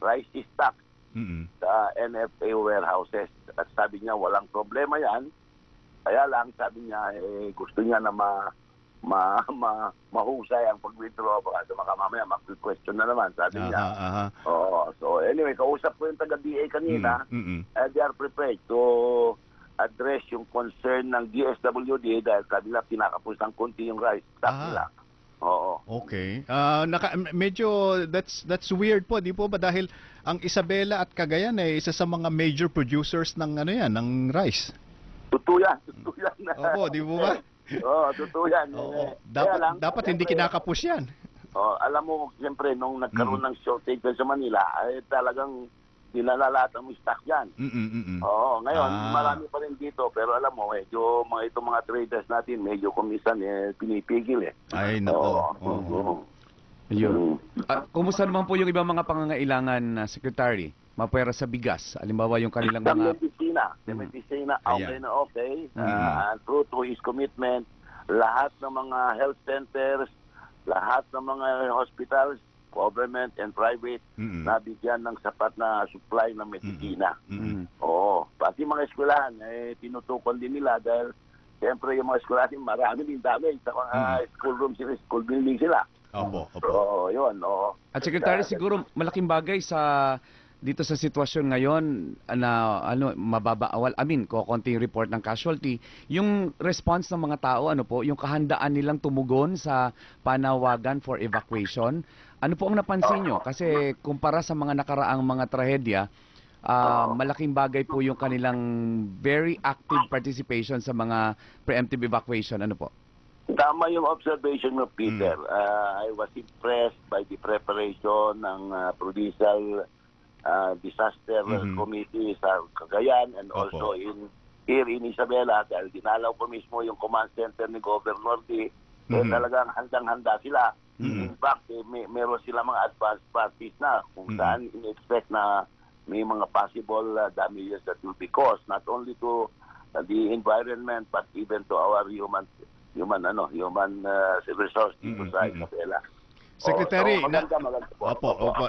rice stock sa NFA warehouses. At sabi niya walang problema yan. Kaya lang sabi niya gusto niya na mahusay ang pag-withdraw. Baka mamaya mag-question na naman, sabi niya. So anyway, kausap ko yung taga-DA kanina, and they are prepared to address yung concern ng DSWD dahil sabi nila kinakapos ng konti yung rice stock nila. Okay. Medyo that's weird po, di po ba? Dahil ang Isabela at Cagayan ay isa sa mga major producers ng ng rice. Totoo yan. Opo, di po ba? Totoo yan. Dapat hindi kinakapos yan. Alam mo, siyempre, nung nagkaroon ng shortage sa Manila, talagang dinala lahat ang stock yan. Oo, ngayon, marami pa rin dito. Pero alam mo, medyo itong mga traders natin, medyo kumisan pinipigil eh. Ay, nako. Yun. Kumusta naman po yung ibang mga pangangailangan, Secretary? Mapera sa bigas. Halimbawa yung kanilang mga... Sa medicina, okay na okay. True to his commitment, lahat ng mga health centers, lahat ng mga hospitals, government and private, nabigyan ng sapat na supply ng medicina. Oo. Pati mga eskwelahan, tinutukan din nila dahil siyempre yung mga eskwelahan, marami din dami sa mga school rooms sila, school building sila. Opo. Oo, yun. Oo. At Secretary, siguro malaking bagay dito sa sitwasyon ngayon na konting report ng casualty, yung response ng mga tao, yung kahandaan nilang tumugon sa panawagan for evacuation. Ano po ang napansin nyo? Kasi kumpara sa mga nakaraang mga trahedya, malaking bagay po yung kanilang very active participation sa mga preemptive evacuation. Ano po? Tama yung observation mo, Peter. I was impressed by the preparation ng Provincial Disaster Committee sa Cagayan and also here in Isabela dahil dinalaw ko mismo yung command center ni Governor D. Talagang handang-handa sila. In fact, meron sila mga advanced parties na kung saan in-expect na may mga possible damages that will be caused not only to the environment but even to our human resource dito sa Isabela. Secretary, maganda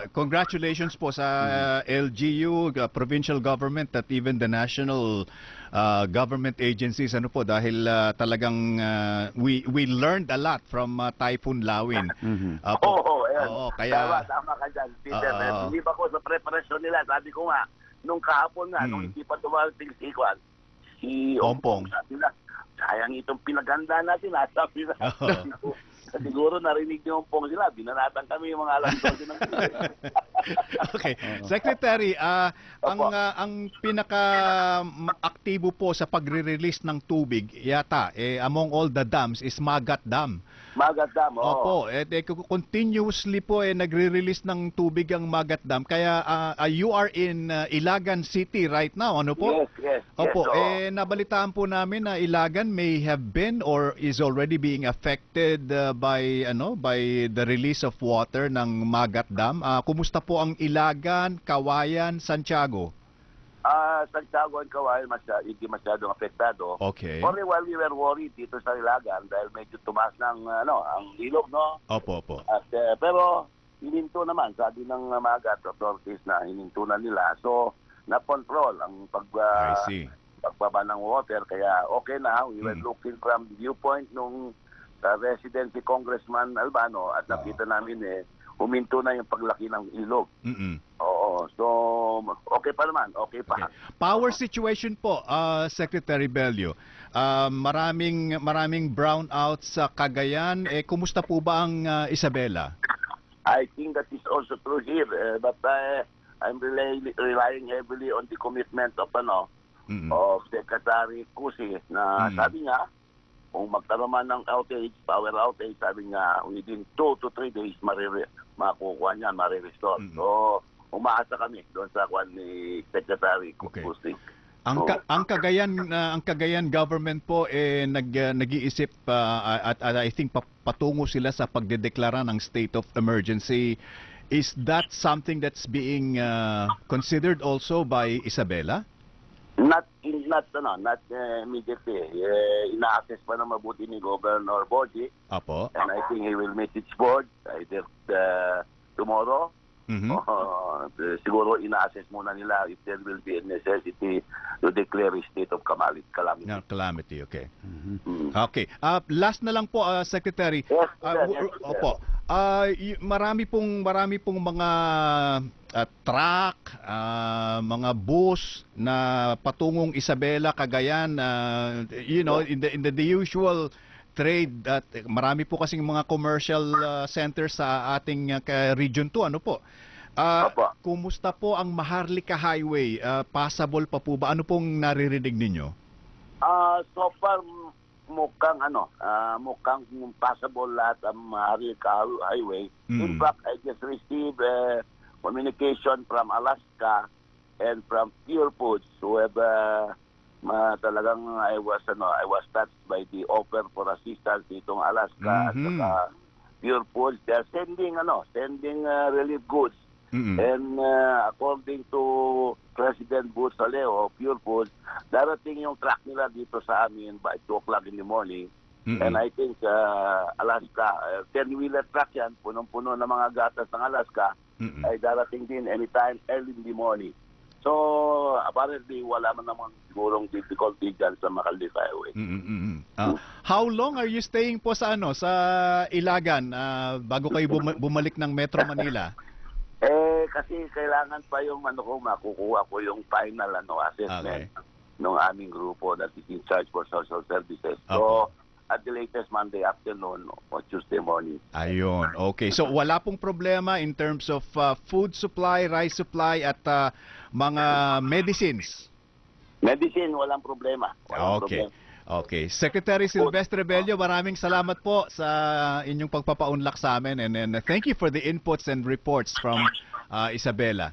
congratulations po sa LGU, provincial government at even the national government agencies dahil talagang we learned a lot from Typhoon Lawin. Kaya tama ka dyan, Peter. Hindi ba ko sa preparasyon nila, sabi ko nga nung kahapon nga, nung hindi pa dumarating si Ompong, sabi na, sayang itong pinaganda natin, sabi na. Siguro narinig niyo yung pong sila, binanatan kami yung mga alas 12 ng Okay. Secretary, ang pinaka-aktibo po sa pagre-release ng tubig yata among all the dams is Magat Dam. Magat Dam, oo. Opo, continuously po nagre-release ng tubig ang Magat Dam. Kaya you are in Ilagan City right now, ano po? Yes. Opo, nabalitaan po namin na Ilagan may have been or is already being affected by the release of water ng Magat Dam. Kumusta po ang Ilagan, Kawayan, Santiago? Santiago and Kawayan hindi masyadong apektado. Okay. Only while we were worried dito sa Ilagan dahil medyo tumaas ng ang ilog, no? Opo. At pero hininto naman, sabi ng Magat authorities na hininto na nila. So na-control ang pagbaba ng water kaya okay na. We were looking from the viewpoint nung resident si Congressman Albano at nakita namin huminto na yung paglaki ng ilog. Oo. So, okay pa naman. Okay pa. Okay. Power situation po, Secretary Bello. Maraming brownouts sa Cagayan. Kumusta po ba ang Isabela? I think that is also true here. But I'm relying heavily on the commitment of Secretary Cusi na sabi nga, kung magkaroon man ng power outage, sabi nga, within 2 to 3 days, makukuha niyan, marirestore. So, umaasa kami doon sa kwan ni Secretary Cusi. Ang Cagayan government po nag-iisip at I think patungo sila sa pagdedeklara ng state of emergency. Is that something that's being considered also by Isabela? Not immediately. Ina-assess pa na mabuti ni Governor Boji. Apo. And I think he will meet its board either tomorrow. Siguro ina-assess muna nila if there will be a necessity to declare a state of calamity. Calamity, okay. Okay. Last na lang po, Secretary. Yes, opo. Marami pong mga truck, mga bus na patungong Isabela, Cagayan, in the usual trade. Marami po kasing mga commercial centers sa ating Region 2. Ano po? Kumusta po ang Maharlika Highway? Passable pa po ba? Ano pong naririnig ninyo? So far, mukhang passable lahat ang Maharlika Highway. In fact, I just received communication from Alaska and from Pure Foods, who have talagang I was touched by the offer for assistance ditong Alaska at saka Pure Foods. They are sending relief goods. And according to President Bursaleo of Pure Foods, darating yung truck nila dito sa amin by 2 o'clock in the morning. And I think Alaska, 10-wheeler truck yan, punong-puno ng mga gatas ng Alaska, ay darating din anytime early in the morning. So, apparently, wala man namang sigurong difficulty dyan sa Macalde Highway. How long are you staying po sa Ilagan bago kayo bumalik ng Metro Manila? Kasi kailangan pa yung makukuha ko yung final assessment ng aming grupo that is in charge for social services. So, at the latest Monday afternoon or Tuesday morning. Ayun, okay. So wala pong problema in terms of food supply, rice supply at mga medicines? Medicine, walang problema. Okay. Okay. Secretary Silvestre Bello, maraming salamat po sa inyong pagpapaunlak sa amin and thank you for the inputs and reports from Isabela.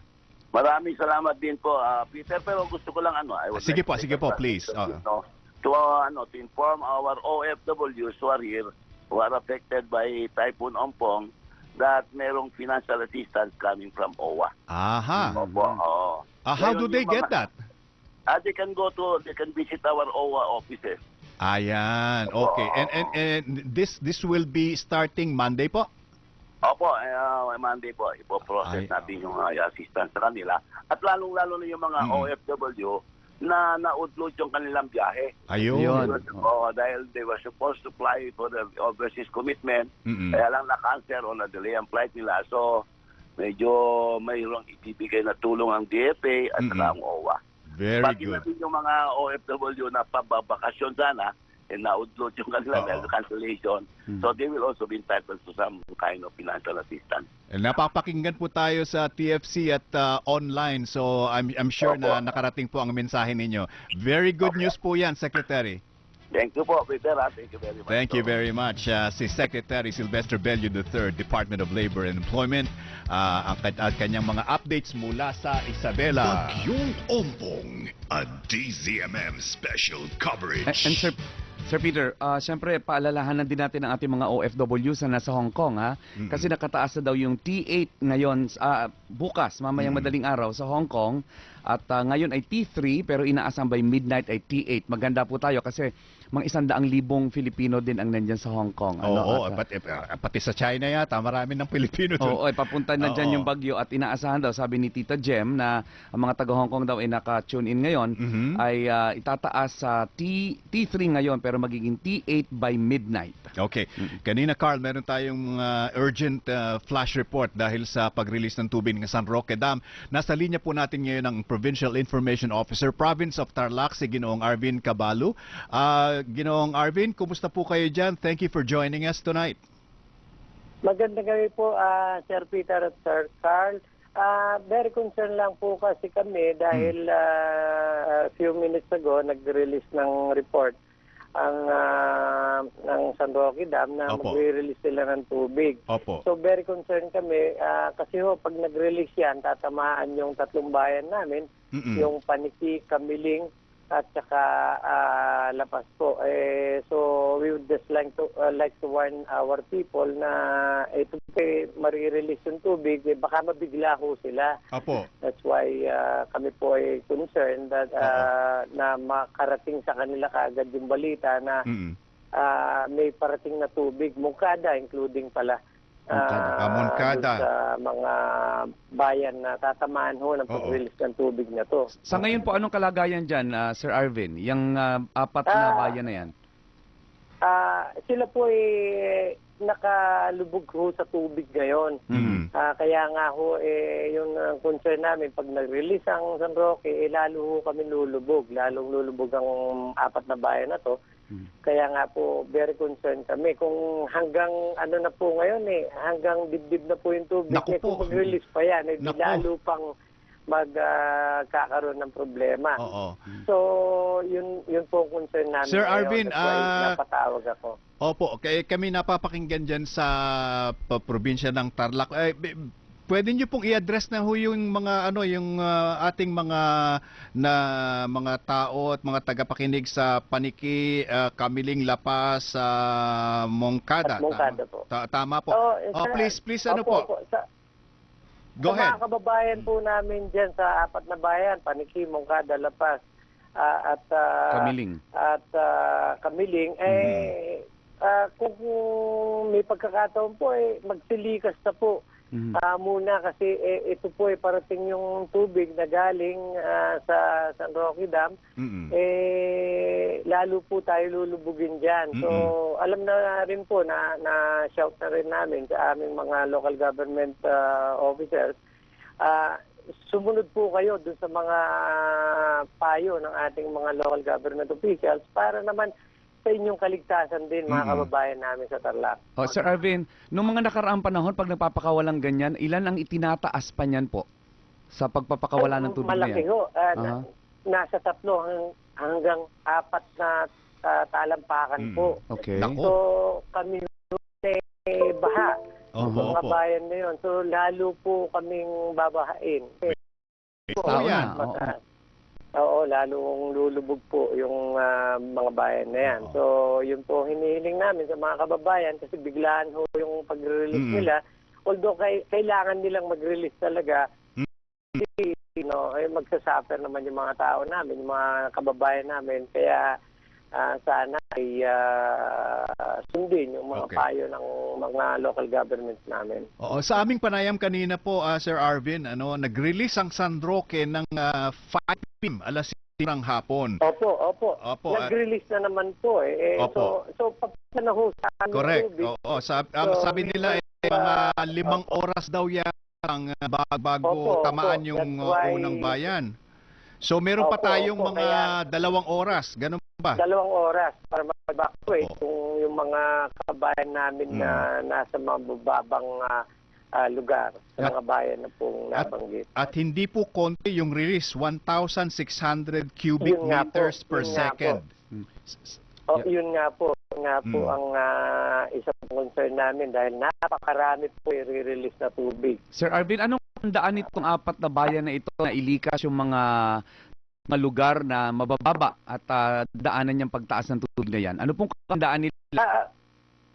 Maraming salamat din po, Peter, pero gusto ko lang Sige po, please. To inform our OFWs who are here, who are affected by Typhoon Ompong, that merong financial assistance coming from OWA. How do they get that? They can visit our OWA offices. Ayan, okay. And this will be starting Monday po? Opo, Monday po, ipoprocess natin yung assistance sa kanila. At lalong-lalo na yung mga OFW na na-upload yung kanilang biyahe. Ayun. Dahil they were supposed to fly for the overseas commitment, kaya lang na-cancel o na-delay ang flight nila. So, medyo mayroong ibibigay na tulong ang DFA at saka ang OWA. Very Pati good. Pati yung mga OFW na pababakasyon sana, na-upload yung kanilang cancellation. So, they will also be entitled to some kind of financial assistance. Napapakinggan po tayo sa TFC at online, so I'm sure na nakarating po ang mensahe ninyo. Very good news po yan, Secretary. Thank you po, Peter. Thank you very much. Thank you very much. Si Secretary Silvestre Bello III, Department of Labor and Employment, ang kanyang mga updates mula sa Isabela. Bagyong Ompong, a DZMM special coverage. And Sir Peter, siyempre paalalahanan din natin ang ating mga OFW sa nasa Hong Kong kasi nakataas na daw yung T8 ngayon bukas, mamayang madaling araw sa Hong Kong at ngayon ay T3 pero inaasang by midnight ay T8. Maganda po tayo kasi mga 100,000 Filipino din ang nandyan sa Hong Kong. Pati sa China yata, marami ng Pilipino doon. Oo, papunta na dyan yung bagyo at inaasahan daw, sabi ni Tita Jem, na ang mga taga Hong Kong daw ay naka-tune in ngayon, ay itataas sa T3 ngayon pero magiging T8 by midnight. Okay. Kanina, Carl, meron tayong urgent flash report dahil sa pag-release ng tubig ng San Roque Dam. Nasa linya po natin ngayon ang Provincial Information Officer, Province of Tarlac, si Ginoong Arvin Caballo. Ginoong Arvin, kumusta po kayo dyan? Thank you for joining us tonight. Magandang gabi po, Sir Peter at Sir Carl. Very concerned lang po kasi kami dahil a few minutes ago nag-release ng report ng San Roque Dam na mag-release sila ng tubig. So very concerned kami kasi pag nag-release yan, tatamaan yung 3 bayan namin, yung Paniki, Kamiling, at saka Lapas po. So we would just like to warn our people na ito marirelease yung tubig, baka mabigla ho sila. That's why kami po ay concerned that na makarating sa kanila kaagad yung balita na may parating na tubig, Moncada including pala. Moncada. Sa mga bayan na tatamaan ho ng pag-release ng tubig na to. Sa ngayon po, anong kalagayan dyan, Sir Arvin? Yung 4 na bayan na yan? Sila po ay nakalubog ho sa tubig ngayon. Kaya nga ho, yung concern namin, pag nag-release ang San Roque, lalo ho kami lulubog. Lalong lulubog ang 4 na bayan na to. Kaya nga po, very concerned kami. Kung hanggang na po ngayon hanggang dibdib na po yung tubig. Kung mag-release pa yan, lalo pang magkakaroon ng problema. So, yun po ang concern namin. Sir Arvin, napatawag ako. Opo, kami napapakinggan dyan sa probinsya ng Tarlac. pwede niyo pong i-address na ho yung mga ating mga tao at mga tagapakinig sa Paniki, Kamiling, La Paz, Moncada. At Moncada po. Tama po. Please Opo. Go ahead. Sa mga kababayan po namin dyan sa 4 na bayan, Paniki, Moncada, La Paz, at Kamiling. Kamiling, kung may pagkakataon po, magsilikas na po muna kasi ito po parating yung tubig na galing sa San Roque Dam, lalo po tayo lulubugin dyan. So, alam na rin po na shout na rin namin sa aming mga local government officers, sumunod po kayo dun sa mga payo ng ating mga local government officials para naman sa inyong kaligtasan din, mga kababayan namin sa Tarlac. Sir Arvin, nung mga nakaraang panahon, pag nagpapakawalang ganyan, ilan ang itinataas pa niyan po sa pagpapakawala ng tubig na yan? Malaki ho. Nasa 3 hanggang 4 na talampakan po. Okay. So, kami baha. Mga bayan na yun. So, lalo po kaming babahain. Oo, lalong lulubog po yung mga bayan na yan. So, yun po hinihiling namin sa mga kababayan kasi biglaan ho yung pag-release nila. Although kailangan nilang mag-release talaga, magsasuffer naman yung mga tao namin, yung mga kababayan namin. Kaya sana ay sundin yung mga payo ng mga local governments namin. Sa aming panayam kanina po, Sir Arvin, nag-release ang San Roque ng 5 p.m. alas 6 ng hapon. Opo. Nag-release na naman po So papunta na ho sa correct. Sabi nila mga 5 oras daw yan bago tamaan yung unang bayan. So meron pa tayong mga 2 oras, ganun ba? 2 oras para mag-evacuate yung mga kabayan namin na nasa mga babang lugar sa mga bayan na pong nabanggit. At hindi po konti yung release, 1,600 cubic meters per second. Yun nga po ang isang concern namin dahil napakarami po i-release na tubig. Sir Arvin, anong tandaan nitong 4 na bayan na ito na ilikas yung mga lugar na mabababa at daanan niyang pagtaas ng tubig na yan? Ano pong tandaan nila?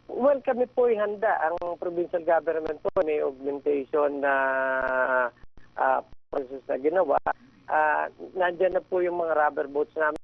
Well, kami po ay handa. Ang provincial government po may augmentation na process na ginawa. Nandyan na po yung mga rubber boats namin.